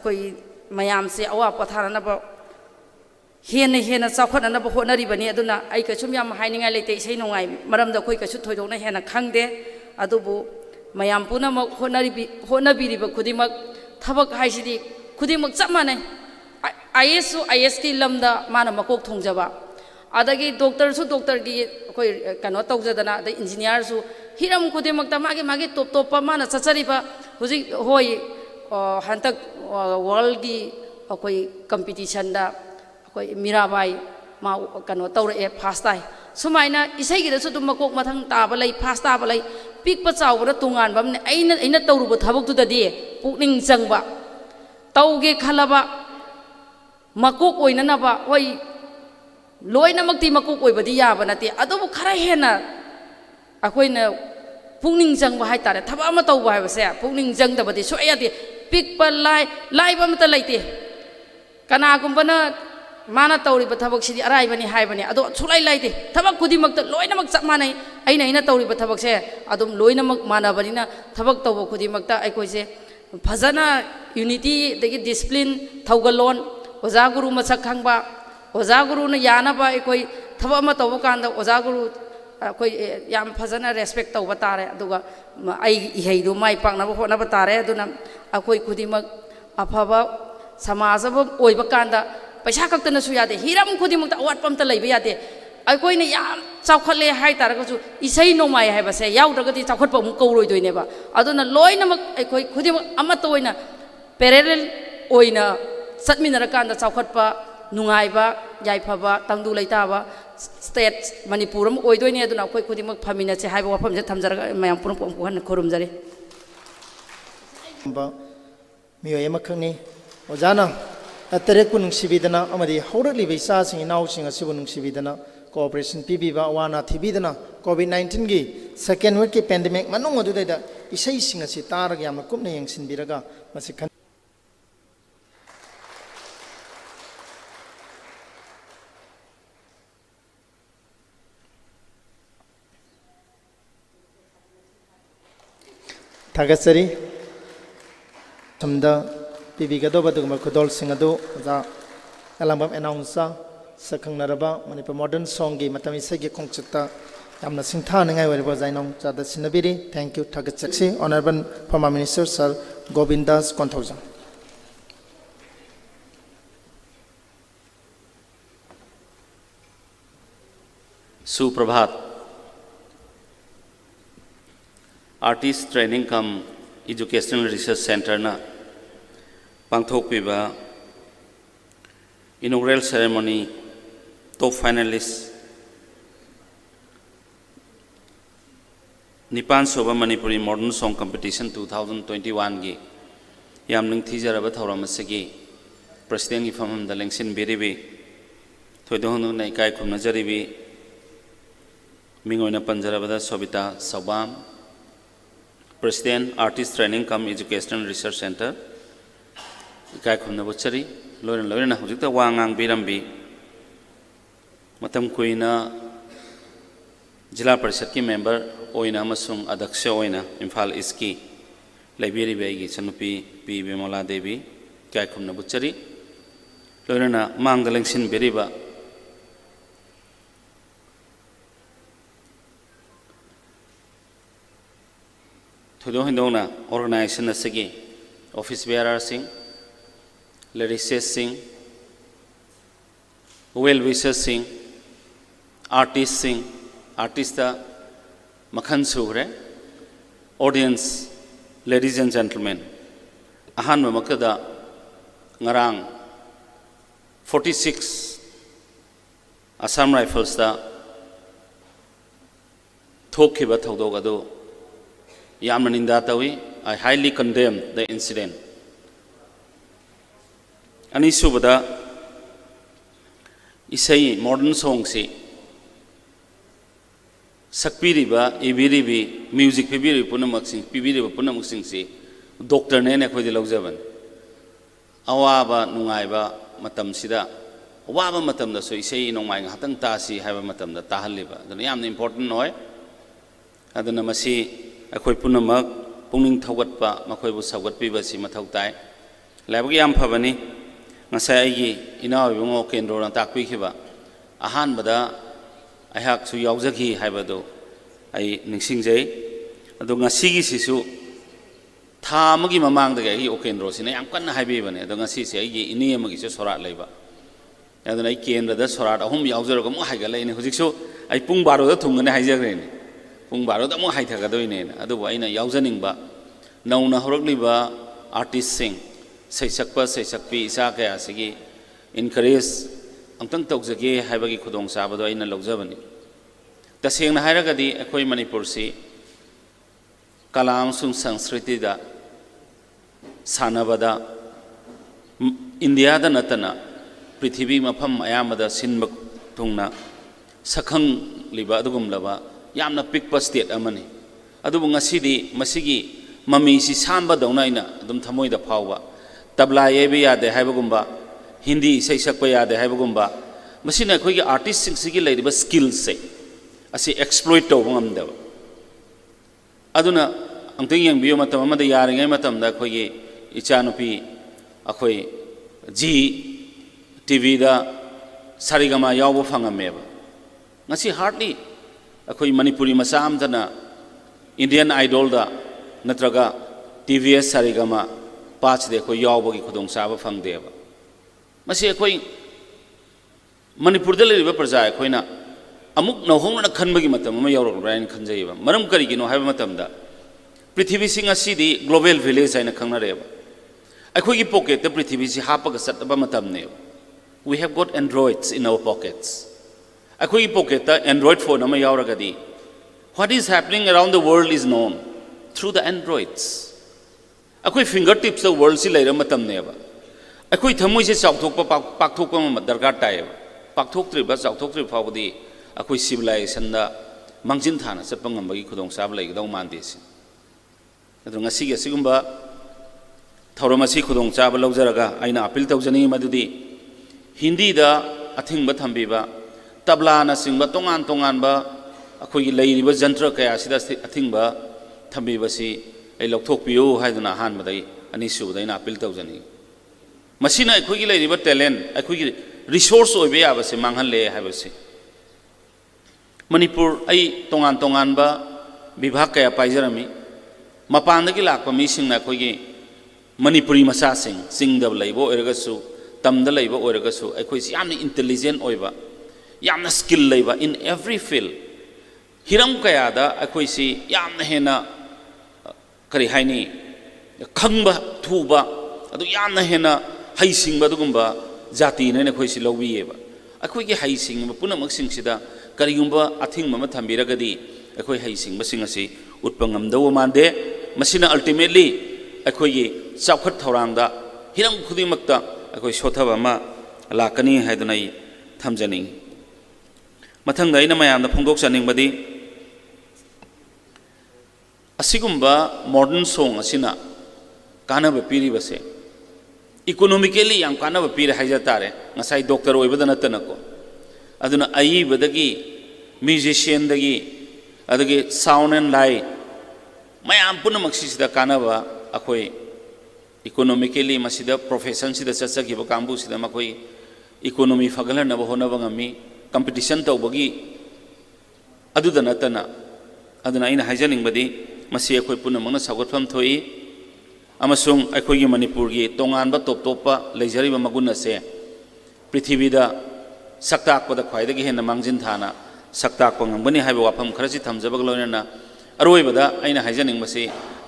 कोई मयाम से अवा पथारनबा हेन चाखननबा होनरिबनी अदुना आई कसुम याम हाइनिंगाई लेते इसै नोंगाई मरमदा कोई कसु थोइदोना हेन खंगदे अदुबु मयाम पुनमक होनबिरिबा खुदिमक थबक हाइसिदी खुदिमक चप मानै आईएएस की लमदा माना मकोक थोंजबा अदगी डॉक्टर की कोई कनो तौजदना अद इंजीनियर सु हिरम खुदिमकता मागे टॉप टॉप माना चचरिबा हुजि होय हंतक वर्ल्ड की कोई कंपटीशन दा कोई मीराबाई मा कनो तौरे फास्ट ताई सुमाइना इसैगिदसु दुम मकोक मथंग ताबा लै फास्ट ताबा लै पिकपा चावबा तुंगानबा अइना तौरुबा थबकतुददी पुकनिंग चंगबा तौगे खलबा मकोक ओइननबा होय लोइनमक्ति मकोक ओइबदी याबा नते अदुबु खरा हेना अखोइना पुकनिंग चंगबा हाइतारे थबा अमा तौबा हाइबसे पुकनिंग चंगदबदी सोयादे पिकपा लाइबा मत लैते कनागुम्बना माना तौरीब थबकसिदी अराइबनी हाइबनी अदो सुलाई लाइते थबक खुदिमक्ता लोइनमक चप मानै अइना तौरीब थबकसे अदुम लोइनमक मानबनिना थबक तौब खुदिमक्ता अखोइसे फजना यूनिटी दगी डिसिप्लिन थौगलोन ओजा गुरु मसक खंगबा ओजा गुरु न यानबा अखोई थबक अमा तौब कांदा ओजा गुरु अखोई याम फजना रेस्पेक्ट तौब तारे अदुगा आई इहैदु माई पाकनबा होनबा तारे अदुना अखोई खुदिमक अफबा समाज अब ओइबा कांदा पैसा खक्तनसु यादे हिरम खुदिमक अवाटपा अमता लैबा यादे अखोइना याम चावखले हाय तारगसु इसै नोमाय हायबसे याउद्रगदि चावखटपा अमु कौरोइदोइनेबा अदुना लोइनमक अखोइ खुदिमक अमत ओइना पैरेलल ओइना चटमिनरकांदा चावखटपा नुंगाइबा याइफबा तंगदु लैताबा स्टेट मणिपुर अम ओइदोइने अदुना अखोइ खुदिमक फमिनासे हायबा वफमसे थमजरगा मयाम पुरम पुहन खुरुमजरे मियोय अमखंनि ओजाना तरेक नुंसिबिदना अमदि हौरलिबा इचासिं इनाउसिं असिबु नुंसिबिदना कोऑपरेशन पीबीबा वाना थिबिदना कोविड-19 की सेकेंड वेव की पेंडेमिक मनुंग अदुदैदा इसैसिं असि तारग यामना कुपना यंगसिनबिरगा मसि खन थागसरी समदा पीबीगदोबा दुगमा खुदोलसिं अदु जा एलंबम अनाउंसर सखंगनरबा मणिपुर मॉडर्न सॉन्ग की मतम इसेगी खोंगचता यामना सिंथानंगाय वरिबा जाइनों जादा सिनबिरी थैंक यू थागसरी honourable former minister sir Govindas Konthoujam सुप्रभात artist training cum educational research centre ना पांथोकपीबा इनॉग्रेल सेरेमनी टॉप फाइनलिस्ट निपान सोबा मणिपुरी मॉडर्न सॉन्ग कंपटीशन 2021 की याम निंगथीजरब थौरम असगी प्रेसिडेंट की फमहमदा लेंसिनबिरिबी थोइदोंगनुना इकाय खुमनजरिबी मिंगोइना पंजरबदा Sobita Sabam president artist training cum educational research centre इकाय खुमनबुचरी लोइना हुजिकता वांगांग बिरंबी मतम कुइना जिला परिषद की मेंबर ओइना अमसुंग अध्यक्ष ओइना इम्फाल ईस्ट की लेबिरिबेगी चनुपी पी बिमला देवी इकाय खुमनबुचरी लोइना मांगदा लेंसिनबिरिबा थोदो हिंदोना ऑर्गेनाइजेशन असगी office bearer singer lyricist singer well wishers singer artist singer artist मखन सुरे ऑडियंस लेडीज एंड जेंटलमैन अहान मकदा ngarang 46 Assam Rifles da thokhiba thodog adu yamna ninda tawi I highly condemn the incident ani subada isai modern song si sakpiriba ibiribi music pibiri punamaksing pibiriba punamaksing si doctor ne khodi lawjaban awaba nungaiba matam sida awaba matam da so isai nongmai hatang ta si haiba matam da tahaliba aduna yamna important noi aduna masi akhoi punamak pungning thogatpa makhoi bu sagatpiba si mathau tai labagi yam phabani ngasai aigi inawi bungo kendro na takpi khiba ahan bada ahak su yaujaki haibado ai ningsingjai adu ngasi gi sisu tha amagi mamang da gi okendro sina yam kanna haibe bane adu ngasi se aigi ini amagi se sorat leiba adu nai kendra da sorat ahum yaujaro ko mu haiga leine hujiksu ai pung 12 da thungane haijagrene pung 12 da mu haithagadoine adu aina yaujaningba nauna horokliba artist sing सैसक्पा सैसक्पी इसा कया सिगी encourage अंतंग तौजगे हाइबगी खुदोंग साबदो आइना लौजबनी तसेंगना हाइरगदी अखोय मणिपुर से कलाम सुं संस्कृति दा सानबदा India दा नतना पृथ्वी मफम अयामदा सिनब थुंगना सखंग लिबा अदुगुमलबा यामना pickup state अमनी अदुबु ngasiदी मसिगी mummy सि सामबा दौनाइना अदुम थमोइदा फावबा तबला येबी यादे हाइबगुम्बा हिंदी इसे सकप यादे हाइबगुम्बा मसिना अखोइगी आर्टिस्ट सिंगसिगी लेरिबा स्किल्स से असि एक्सप्लॉइट तौब ngamdaba aduna अंतंग यंबियो मतम अमद यारिंगै मतमदा अखोगी इचानुपी अखोई जी टीवी दा सारिगमा यावबो फंगमेबा ngasi hardly अखोई मणिपुरी मचा अमदना इंडियन आइडल दा नत्रगा TVS सारिगमा पाच दे अखोई यावबगी खुदोंग चाबा फंगदेबा मसी अखोई मणिपुर दा प्रजा अखोइना अमुक नौहोंगना खनबगी मतम अमा यावरब्राइन खनजैबा मरम करिगिनो हाइबा मतमदा पृथ्वी सिंह असिदी ग्लोबल विलेज हाइना खंगनारेबा अखोगी पॉकेट दा पृथ्वी सि हापगा सतबा मतमने we have got androids in our pockets अखोगी पॉकेट दा एंड्रॉइड फोन अमा यावरगदी what is happening around the world is known through the androids अखोई फिंगर टिप्स दा वर्ल्ड सि लेरा मतमनेबा अखोई थमोइ से चाउथोकपा पाकथोकपा म दरकार तायबा पाकथोकत्रिबा चाउथोकत्रि फावदी अखोई सिविलाइजेशन दा मंजिन थाना चटपा ngambagi khudong sab laigdaw mande si अदु ngasi gi sigumba थौरमसी खुदोंग चाब लौजरगा आइना अपील तौजनी मदुदी हिंदी दा अथिंग थंबीबा तबला न सिंग तोंगान तोंगानबा अखोगी लैरिबा जंत्र कया सिदा अथिंग थंबीबसी ऐ लौथोकपियो हाइदना हानबदai अनिसुबदैना अपील तौजनी मसीना अखोगी लैरिबा टैलेंट अखोगी रिसोर्स ओइबे याबसे मांगहले हाइबसे मणिपुर ऐ तोंगान तोंगानबा विभाग कया पाइजरमी मपानदगी लाकपा मीसिंगना अखोगी मणिपुरी मचा सिंगदब लेबो ओरगसु तमद लेबो ओरगसु अखोई यामना इंटेलिजेंट ओइबा यामना स्किल लेबा इन एवरी फील्ड हिरम कयादा अखोई सि यामना हेना करि हाइनी खंगबा थुबा अदु यामना हेना हैसिंगबा दुगुंबा जाति ने अखोई सि लौबियेबा अखोई हैसिंगबा पुनमक सिंगसिदा करिगुंबा अथिंग मम थंबिरगदी अखोई हैसिंगबा सिंगसि उत्पंगमदव मानदे मसिना अल्टीमेटली अखोई चाउखट थौरांगदा हिरम खुदिमक्ता अखोई सोथबा मा लाकनी हाइदना थमजनी मथंग दैना मयामदा फोंदोक जानिंगबदी असिगुंबा मॉडर्न सॉन्ग असिना कानब पीरिबसे इकोनॉमिकली याम कानब पीरे हाइजा तारे ngasai डॉक्टर ओइबदा नतनको अदुना अयिबदगी म्यूजिशियन दगी अदगी साउंड एंड लाइट मयाम पुनमक्सिदा कानबा अखोई इकोनॉमिकली मसिदा प्रोफेशन सिदा चचगिबा कांबु सिदा मखोई इकोनॉमी फगलनब होनब ngami कंपटीशन तौबगी अदुदा नतना अदुना इन हाइजनिंगबदी मसी अखोई पुनमंगना सागतफम थोई अमसुंग अखोई मणिपुर की तोंगानबा टॉप टॉपा लेजरिबा मगुन असे पृथ्वीदा सक्ताकपदा ख्वाइदगी हेना मांगजिन थाना सक्ताकप ngambani haiba wafam kharasi thamjabag loinana अरोइबदा अइना हाइजनिंगबसे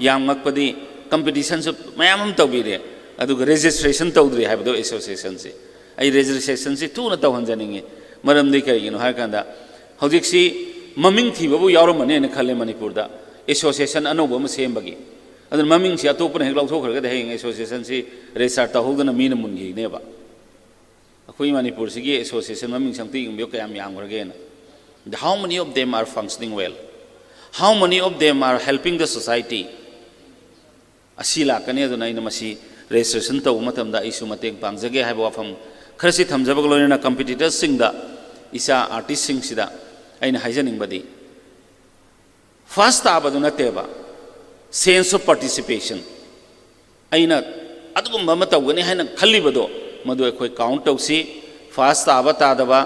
यामगपदी कंपटीशन से मयाम तौबीरे अदुगा रजिस्ट्रेशन तौद्री हाइबदो एसोसिएशन से आई रजिस्ट्रेशन से थूना तौहंजनिंगे मरमदि करिगिनो हाइकांदा हौजिकसी ममिंग थीबबु यावरमने ने खले मणिपुरदा एसोसिएशन अनोबो म सेमबगी अदन ममिंग से अतोपन हेक लौथोखरगा हेंग एसोसिएशन से रजिस्टर तौहोदना मीन मुनगिनेबा अखोई मणिपुर सिगी एसोसिएशन ममिंग संगति बियो कयाम यामगरगेना how many of them are functioning well how many of them are helping the society asila kane aduna ina masi registration taw matamda isu mateng pangjage haiba wafam kharsi thamjabag loina competitors singda isa artist sing sida aina haijaning badi first abaduna teba sense of participation aina adugum matawgani haina khallibado madu ekhoi count tawsi first abata daba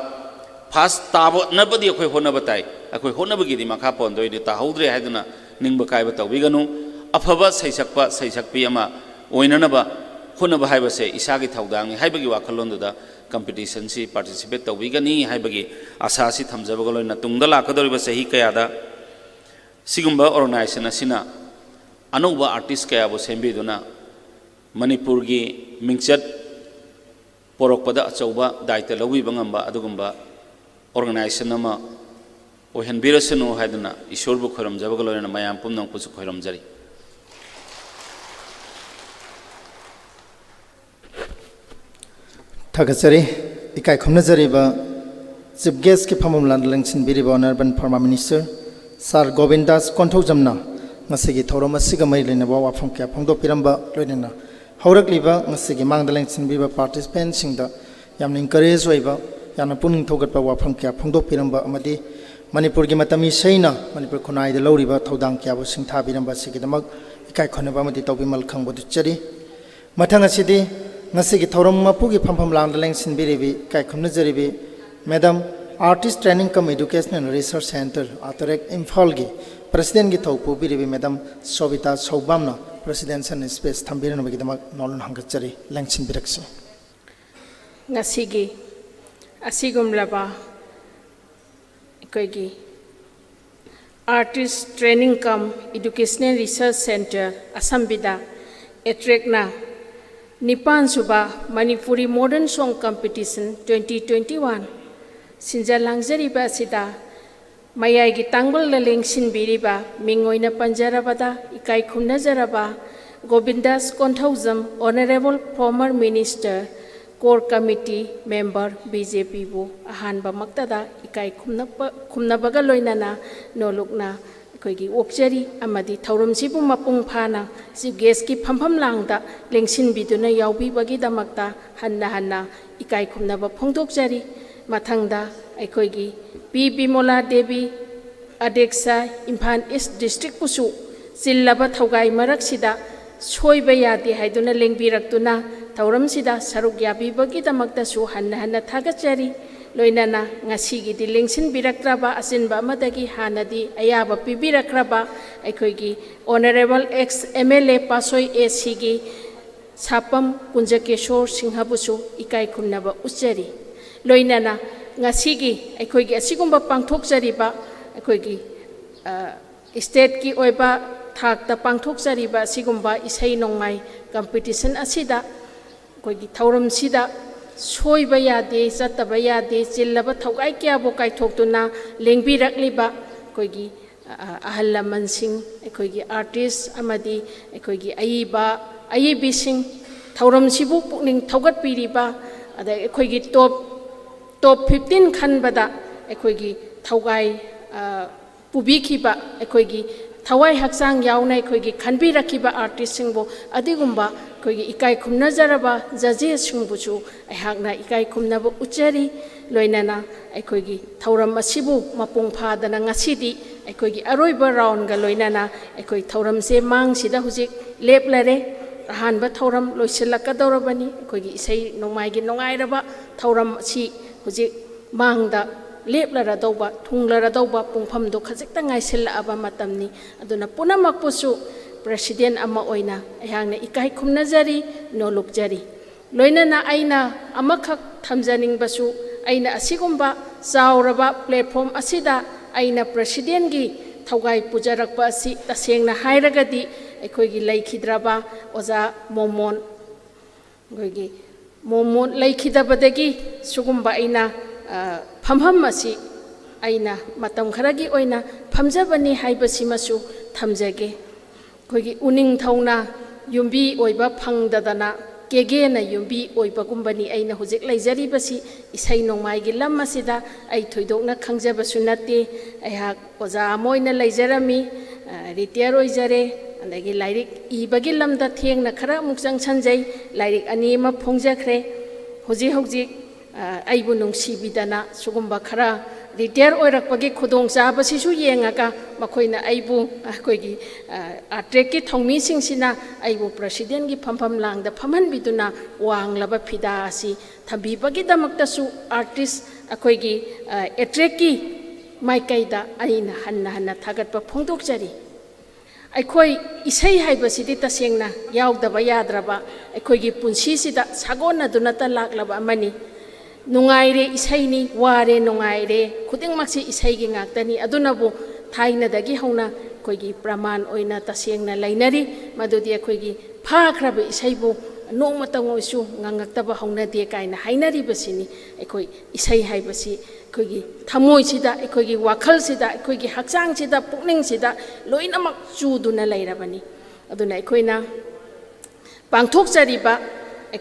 first tabo nabadi ekhoi hona batai अखोई होनबगी दी मखा पोंदोइदि ताहौद्रे हाइदना निंग बकाइबा तौबिगनु अफबा सैसक्पी अमा ओइननबा होनबा हाइबसे इसागी थौदांग हाइबगी वाखलोंदुदा competition सी participate तौबिगनी हाइबगी आशासी थमजबग लोइना तुंगदा लाखदोरिबा सही कयादा सिगुंबा organisation असिना अनौबा artist कयाबो सेंबिदुना Manipur की मिंगचत पोरकपदा अचौबा दायित्व लौबिबा ngamba अदुगुंबा organisation अमा ओहनबिरसनु हाइदना ईश्वरबु खोरमजबग लोइना मयाम पुमनंगपुसु खोरमजरी थागसरी इकाई खमनजरीबा चीफ गेस्ट के फमम लांदलंगसिन बिरिबा अर्बन फार्मा मिनिस्टर सर गोविंदास कोंथौजमना ngasiगी थौरम असिगा मै लेनबा वाफम के फंगदो पिरंबा लोइना हौरकलिबा ngasiगी मांगदलंगसिन बिरिबा पार्टिसिपेंट सिंगदा यामन इनकरेज होइबा यामन पुनिंग थौगतबा वाफम के फंगदो पिरंबा अमदी मनपुर की मतमी सैना मनपुर खुनाइद लौरिबा थौदांग क्याबो सिंथाबिरंबा सिगिदमक इकाई खोनबा मति तौबिमल खंगबदु चरी मथंग असिदि ngasi thauram mapu gi phampham lang leng sin biribi kai khumna jaribi madam artist training cum education and research center atarek imphal gi president gi thaupu biribi madam sobita saubamna presidential space thambirana bagi damak nolun hangachari leng sin birakse ngasi gi asigumlaba koigi artist training cum education and research center asambida atrekna Nipan Suba Manipuri Modern Song Competition 2021 Sinja Langzari ba sida Mayai gi tangbal la lengsin biriba mingoina panjarabada ikai khumna jaraba Govindas Konthauzam Honorable Former Minister Core Committee Member BJP bu ahanba maktada ikai khumna baga loinana nolukna koigi okjari amadi thauram sibu mapung phana si gas ki phampham langda lengsin biduna yaubi bagi damakta hanna ikai khumna ba phongdok jari mathangda aikoigi P Bimola Devi Adexa Imphal East District pusu zillaba thaugai marak sida soiba yade haiduna lengbirak thauram sida saruk yabi bagi damakta su hanna thagachari loinana ngasi gi di lengsin birakraba asinba amadagi hanadi ayaba pibirakraba aikoigi honorable ex MLA Pasoi AC gi sapam Kunjakeshor Singhabusu ikai khumnaba uchari loinana ngasi gi aikoigi asigumba pangthok jariba aikoigi state ki oiba thakta pangthok jariba asigumba isai nongmai competition asida aikoigi thauram sida soiba yade sataba yade chillaba thogai kya bo kai thoktuna lengbirakliba koigi ahalaman sing koigi artist amadi koigi aibi sing thauram sibu pukning thogat piriba ada koigi top 15 khanbada koigi thogai pubi khiba koigi thawai haksang yaunai koigi khanbi rakhiba artist singbo adigumba koigi ikai khumna jaraba jaje singbuchu aihakna ikai khumna bu uchari loinana aikoigi thauram asibu mapung phadana ngasidi aikoigi aroiba round ga loinana aikoi thauram se mang sida hujik leplare ahanba thauram loisilakadorabani aikoigi isai nongmai gi nongairaba thauram si hujik mangda leplara dauba thunglara dauba pungpham do khajikta ngaisilla aba matamni aduna punamak pusu president ama oina ayangna ikai khumna jari no lukjari loinana aina amakhak thamjaning basu aina asigumba chauraba platform asida aina president gi thogai pujarakpa asi tasengna hairagadi aikoigi laikhidraba oja momon goigi momon laikhidabadagi sugumba aina phamham asi aina matam kharagi oina phamjabani haibasimasu thamjage koigi uning thauna yumbi oiba phangdadana kegena yumbi oiba gumbani aina hujik laijari basi isai nongmai gi lam asida ai thoidokna khangjabasu natte aihak oja moina laijarami retire oijare andagi lairik ibagi lamda thengna khara mukjang sanjai lairik ani ma phongjakhre hoji aibu nungsibidana sugumba khara retire oirakpagi khudong chabasisu yengaga makoina aibu koigi atrek ki thongmi singsina aibu president gi phampham langda phaman biduna wanglaba phida asi thambibagi damakta su artist akoigi atrek ki maikaida aina hanna thagatpa phongdokjari aikoi isai haibasidi tasengna yaudaba yadraba aikoigi punsi sida sagona dunata laklaba amani nungaire isaini ware nungaire khuding maksi isai gi ngaktani adunabu thaina dagi hauna koigi praman oina tasengna lainari madudi koigi phakhrabe isaibu nongmatangoisu ngangaktaba hauna de kaina hainari basini ekoi isai haibasi koigi thamoi sida koigi wakhal sida koigi hakchang sida pukning sida loinamak chuduna lairabani aduna koina pangthok jariba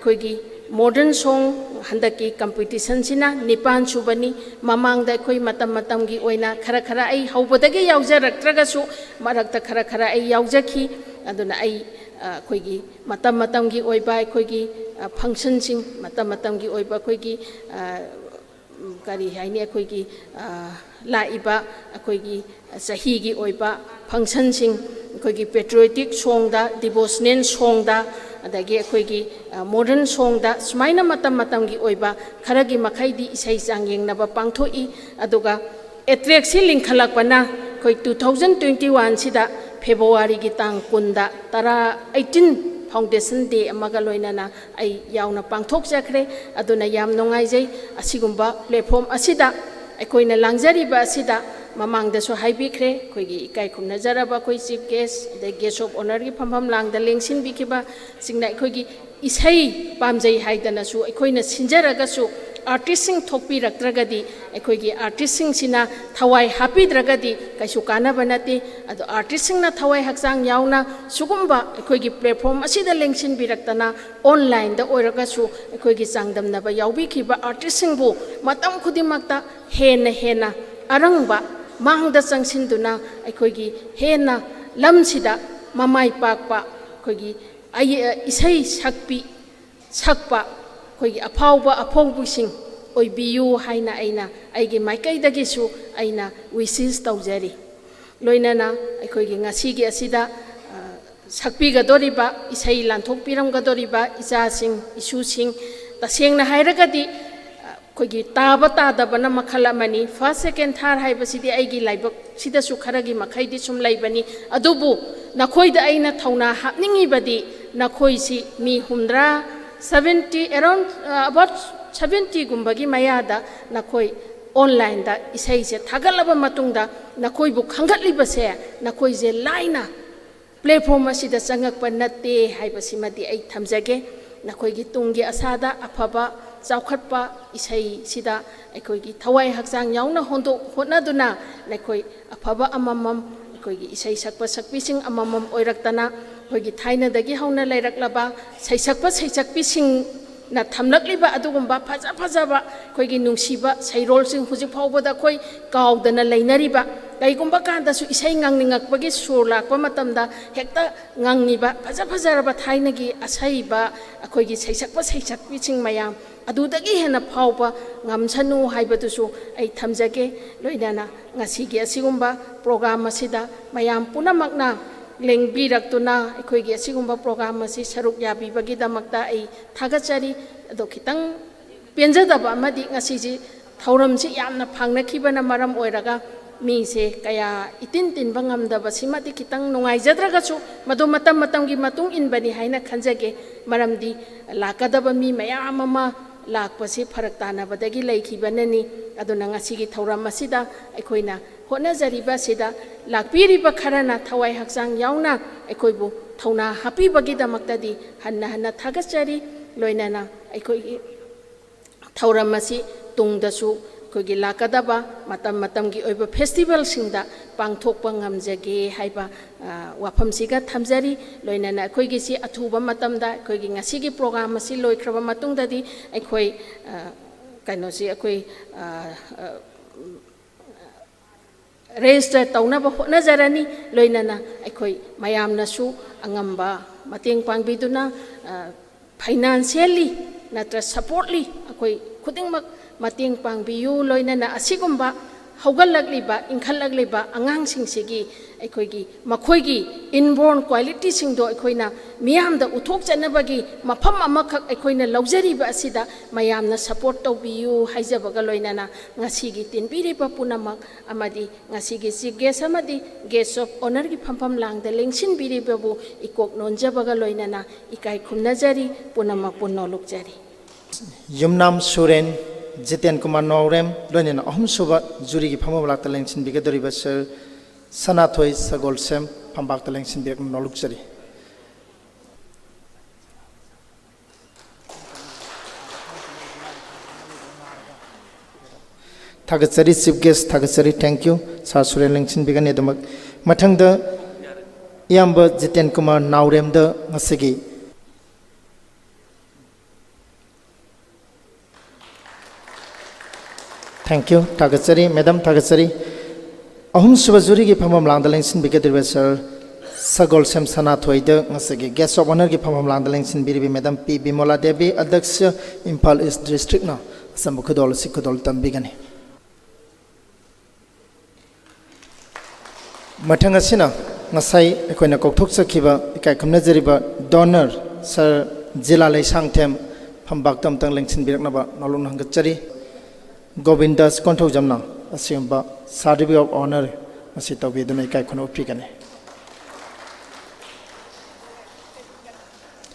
koigi modern song handaki competition sina nipan subani mamang da koi matam gi oina khara ai haubodagi yaujaraktraga su marakta khara ai yaujaki aduna ai koigi matam gi oiba koigi function sing matam gi oiba koigi ꯀꯔꯤ ꯍꯥꯏꯅꯤ ꯑꯩꯈꯣꯏꯒꯤ ꯂꯥꯛꯏꯕ ꯑꯩꯈꯣꯏꯒꯤ ꯆꯍꯤꯒꯤ ꯑꯣꯏꯕ ꯐꯪꯁꯟꯁꯤꯡ ꯑꯩꯈꯣꯏꯒꯤ ꯄꯦꯇ꯭ꯔꯤꯌꯣꯇꯤꯛ ꯁꯣꯡꯗ ꯗꯤꯚꯣꯁꯅꯦꯜ ꯁꯣꯡꯗ ꯑꯗꯒꯤ ꯑꯩꯈꯣꯏꯒꯤ ꯃꯣꯗꯔꯟ ꯁꯣꯡꯗ ꯁꯨꯃꯥꯏꯅ ꯃꯇꯝ ꯃꯇꯝꯒꯤ ꯑꯣꯏꯕ ꯈꯔꯒꯤ ꯃꯈꯩꯗꯤ ꯏꯁꯩ ꯆꯥꯡꯌꯦꯡꯅꯕ ꯄꯥꯡꯊꯣꯛꯏ ꯑꯗꯨꯒ ꯑꯦꯇ꯭ꯔꯦꯛꯁꯤ ꯂꯤꯡꯈꯠꯂꯛꯄꯅ ꯑꯩꯈꯣꯏ 2021 ꯁꯤꯗ ꯐꯦꯕ꯭ꯔꯨꯋꯥꯔꯤꯒꯤ ꯇꯥꯡ 10ꯗ 18 ꯐꯥꯎꯟꯗꯦꯁꯟ ꯗे ꯑꯃꯒ ꯂꯣꯏꯅꯅ ꯑꯩ ꯌꯥꯎꯅ ꯄꯥꯡꯊꯣꯛꯆꯈ꯭ꯔꯦ ꯑꯗꯨꯅ ꯌꯥꯝ ꯅꯨꯡꯉꯥꯏꯖꯩ ꯑꯁꯤꯒꯨꯝꯕ ꯄ꯭ꯂꯦꯠꯐꯣꯝ ꯑꯁꯤꯗ ꯑꯩꯈꯣꯏꯅ ꯂꯥꯡꯖꯔꯤꯕ ꯑꯁꯤꯗ ꯃꯃꯥꯡꯗꯁꯨ ꯍꯥꯏꯕꯤꯈ꯭ꯔꯦ ꯑꯩꯈꯣꯏꯒꯤ ꯏꯀꯥꯏ ꯈꯨꯝꯅꯖꯔꯕ ꯑꯩꯈꯣꯏ ꯆꯤꯐ ꯒꯦꯁ ꯑꯗꯩ ꯒꯦꯁ ꯑꯣꯐ ꯑꯣꯅꯔꯒꯤ ꯐꯝꯐꯝ ꯂꯥꯡꯗ ꯂꯦꯡꯁꯤꯟꯕꯤꯈꯤꯕ ꯁꯤꯡꯅ ꯑꯩꯈꯣꯏꯒꯤ ꯏꯁꯩ ꯄꯥꯝꯖꯩ ꯍꯥꯏꯗꯅꯁꯨ ꯑꯩꯈꯣꯏꯅ ꯁꯤꯟꯖꯔꯒꯁꯨ आर्टिस्टिंग थोपीरक्त्रगदी अखोइगी आर्टिस्टिंग सिना थवाई हापीद्रगदी कैसु कानब नते अदो आर्टिस्टिंग ना थवाई हक्सांग यावना सुगुम्बा अखोइगी प्लेटफॉर्म असिदा लेंगसिन बिरक्तना ऑनलाइन दा ओइरगसु अखोइगी चांगदमनबा यावबिखिबा आर्टिस्टिंग बु मतम खुदिमक्ता हेना हेना अरंगबा मांगदा चंगसिनदुना अखोइगी हेना लमसिदा ममाई पाकपा अखोइगी इसै सकपी सकपा अखोइगी अफावबा अफोंबुसिंग ओइबियु हाइना आइना आइगी माइकैदगिसु आइना विशेष तौजरी लोइनाना अखोइगी ngasiगी असिदा सकपीगदोरिबा इसै लांथोकपिरमगदोरिबा इचासिंग इसुसिंग तसेंगना हाइरगदी अखोइगी ताबा तादबना मखल अमनी फर्स्ट सेकेंड थर्ड हाइबसिदी आइगी लाइबक सिदसु खरगी मखैदी सुम लाइबनी अदुबु नखोइदा आइना थौना हापनिंगिबदी नखोइसी मी हुमद्रा 70 around about 70 गुम्बगी मयादा नखोई ऑनलाइन दा इसै से थागलबा मतुंगदा नखोई बु खंगतलिबसे नखोई जे लाइना प्लेटफॉर्म असिदा चंगकपा नते हाइबसिमदी आई थमजगे नखोईगी तुंगी असादा अफबा चाउखटपा इसै सिदा अखोईगी थवाई हक्सांग यावना होंदो होनादुना नखोई अफबा अममम अखोईगी इसै सकपा सकपिसिंग अममम ओइरक्तना अखोईगी थाइनादगी हौना लैरक्लबा सैसकपा सैसकपिसिंग ना थमलक्लिबा अदुगुम्बा फजा फजाबा अखोईगी नुंसिबा सैरोलसिंग हुजिक फावबदा अखोई कावदना लैनरिबा कईगुम्बा कांदासु इसै ngangningakpagi sur lakpa matamda hekta ngangngiba faja fajaraba thainagi asaiba अखोईगी सैसकपा सैसकपिसिंग मयाम अदुदगी हेना फावबा ngamsanu हाइबदुसु आई थमजगे लोइनाना ngasiगी असिगुम्बा प्रोग्राम असिदा मयाम पुनमकना लेंबिरक्तुना अखोईगी असिगुम्बा प्रोग्राम असि सरुक याबिबगिदमक्ता आई थागचरी अदो खितंग पेंजदबा अमदि ngasiजी थौरमसि यामना फांगनखिबना मरम ओइरगा मीसे कया इतिन तिनबा ngamdabasiमदि खितंग नुंगाइजद्रगसु मदो मतम मतमगी मतुंग इनबनी हाइना खंजगे मरमदि लाकदबा मी मयाम अमा लाकपसे फरक तानबदगी लैखिबननी अदुना ngasiगी थौरम असिदा अखोइना होनजरिबा सिदा लाकपिरिबा खरना थवाई हक्सांग यावना अखोइबु थौना हापीबगिदमक्तदि हन्ना हन्ना थागचरी लोइनाना अखोइगी थौरम असि तुंगदसु अखोइगी लाकदबा मतम मतमगी ओइबा फेस्टिवल सिंगदा पांगथोकपा ngamjage हाइबा वाफमसिगा थमजरी लोइनाना अखोइगी सि अथुबा मतमदा अखोइगी ngasiगी प्रोग्राम असि लोइख्रबा मतुंगददि अखोइ कइनोसि अखोइ रेजिस्टर तौनबा होनजरनी लोइनाना अखोइ मयामनसु अंगम्बा मतेंग पांगबिदुना फाइनेंशियली नत्र सपोर्टली अखोइ खुदिंगमक मतेंग पांगबियु लोइनाना असिगुम्बा हौगलगलिबा इंखलगलिबा अंगांसिंगसिगी अखोइगी मखोइगी इनबोर्न क्वालिटी सिंगदो अखोइना मियामदा उथोकचनबगी मफम अमखक अखोइना लौजरिबा असिदा मयामना सपोर्ट तौबियु हाइजबगा लोइनाना ngasiगी तिनबिरिबा पुनमक अमदि ngasiगी चीफ गेस्ट अमदि गेस्ट ऑफ ऑनर की फमफम लांगदा लेंसिनबिरिबाबु इकोक नोनजबगा लोइनाना इकाई खुमनजरी पुनमक पुनोलुकजरी युमनाम सुरेन जितेन कुमार नौरेम लोइनेना अहम सुबा जुरी की फमम लाक्ता लेंसिन बिगदरिबा सर सनाथोय सगोलसेम फमबाक्ता लेंसिन बिग नोलुकजरी थागचरी चीफ गेस्ट थागचरी थैंक यू सर सुरेन लेंसिन बिगने दमक मथंग द इयाम्ब जितेन कुमार नौरेम द ngasiगी थैंक यू थागचरी मैडम थागचरी अहम सुबह जुरी की फमम लांदा लेंसिन बिगदरिबा सर सगोलसेम सनाथोयद ngasiगी गेस्ट ऑफ ऑनर की फमम लांदा लेंसिन बिरिबि मैडम पी बिमला देवी अध्यक्ष इम्फाल ईस्ट डिस्ट्रिक्ट ना असम खुदोल से खुदोल तंबीगनी मथंग असिना ngasai ekoina kokthok sakhiba ikai khumna jeriba donor sir jila lai sangthem phambak tam tang lengsin birakna ba nolun hangachari govindas konthau jamna asimba certificate of honor asi tawbeduna ikai khono upikane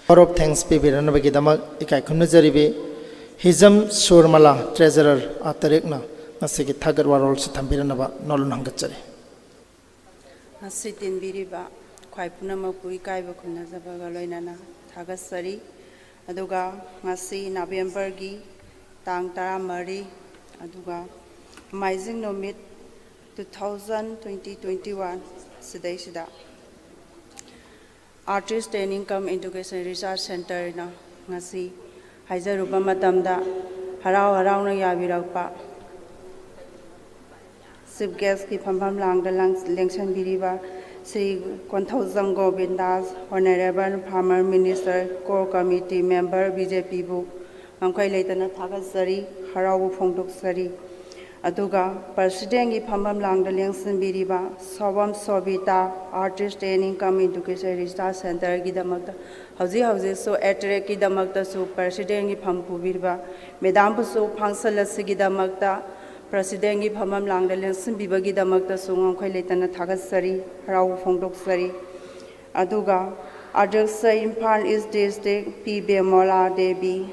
of thanks pe birana bagi dama ikai khumna jeribe hizam surmala treasurer atarekna ngasi ki thagar warol se thambirana ba nolun hangachari ngasi tinbiriba khwai punamapu ikaiba khunnajabaga loinana thagasari aduga ngasi November gi tang 13 aduga maijing nomit 2021 sidaisida Artist Training Cum Education Research Center na ngasi haijaruba matamda harau harau na yabirakpa Chief guest ki phambam langda lengshan biriba Sri Konthau Govindas Honorable Farmer Minister Core Committee Member BJP bu ngkai leitana thagasari harau phongdok sari aduga President ki phambam langda lengshan biriba Sobam Sobita Artist Training Cum Education Research Center ki damakta hauji so attract ki damakta su President ki phampu biriba Madam bu so phangsal asigi damakta President ki phamam langda lengsin bibagi damakta sungam khoi leitana thagasari harau phongdoksari aduga Adaksa Imphal East District P Bemola Devi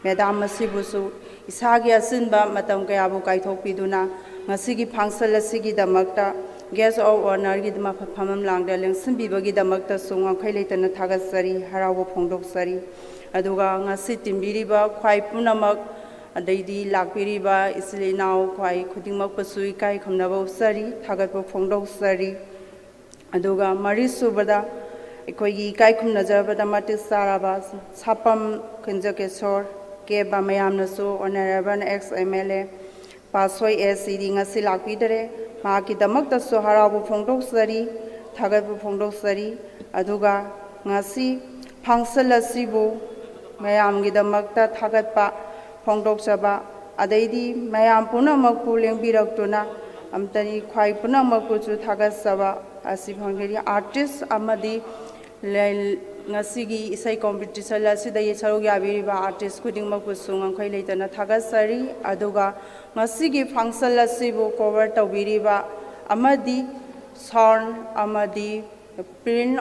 Madam masibusu isagi asinba matam kaya bu kaithokpiduna ngasigi phangsal asigi damakta guest of honor gi dama phamam langda lengsin bibagi damakta sungam khoi leitana thagasari harau phongdoksari aduga ngasi timbiriba khwai punamak Adaidi lakpiriba islinau khwai khudingmak pasui kai khamnaba usari thagatpa phongdok sari aduga mari subada ekoigi kai khumnajabada matis saraba sapam kunjakesor ke ba mayamna su honorable ex MLA pasoi SCD ngasi lakpidare ma ki damakta su harabu phongdok sari thagatpa phongdok sari aduga ngasi phangsal asibu mayamgi damakta thagatpa Phongdok Saba Adaidi Mayam Punamak Puling Biraktuna Amtani Kwai Punamak Puchu Thagas Saba Asipangari artist Amadi Nasigi Isai competition Lasida Yesaruga Biriba artist Kuding Makusung and Kailitana Thagasari Aduga Nasigi Fangsal Lasibu cover Tawiriba Amadi Sorn Amadi print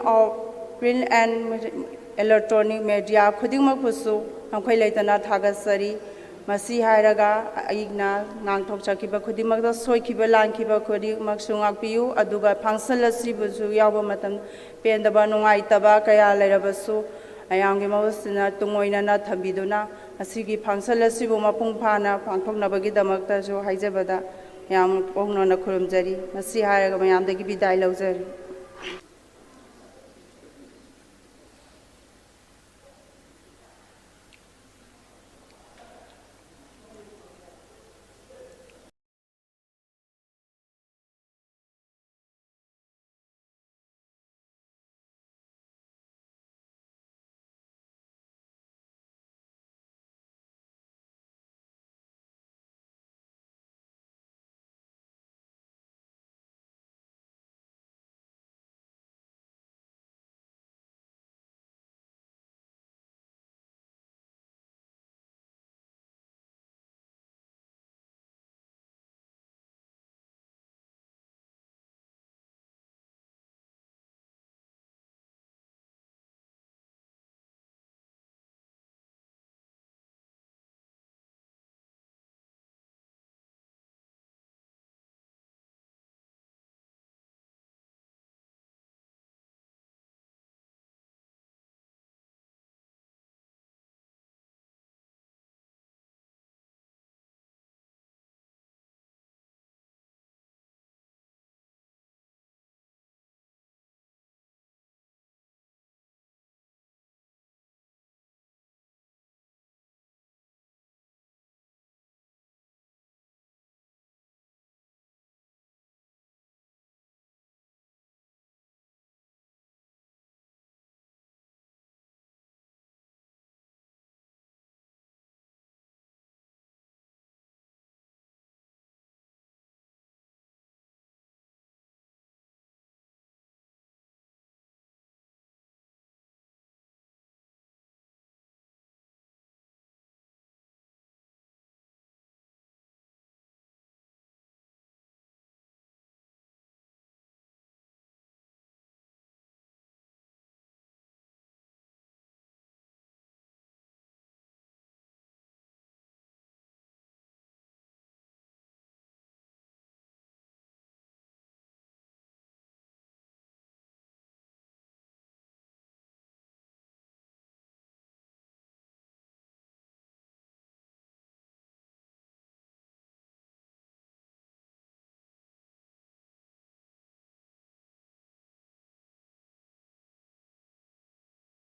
and electronic media Kuding Makusu and Kailitana Thagasari Masi hairaga aigna ngangthok chakiba khudimakda soikiba lankiba khudimak sungakpiu aduga phangsal asibusu yawa matam pendaba nungaitaba kaya lerabasu ayamgi mawsina tungoina na thambiduna asigi phangsal asibu mapung phana phangthoknabagi damakta jo haijabada yam pongno na khurumjari masi hairaga mayamdagi bidai laujari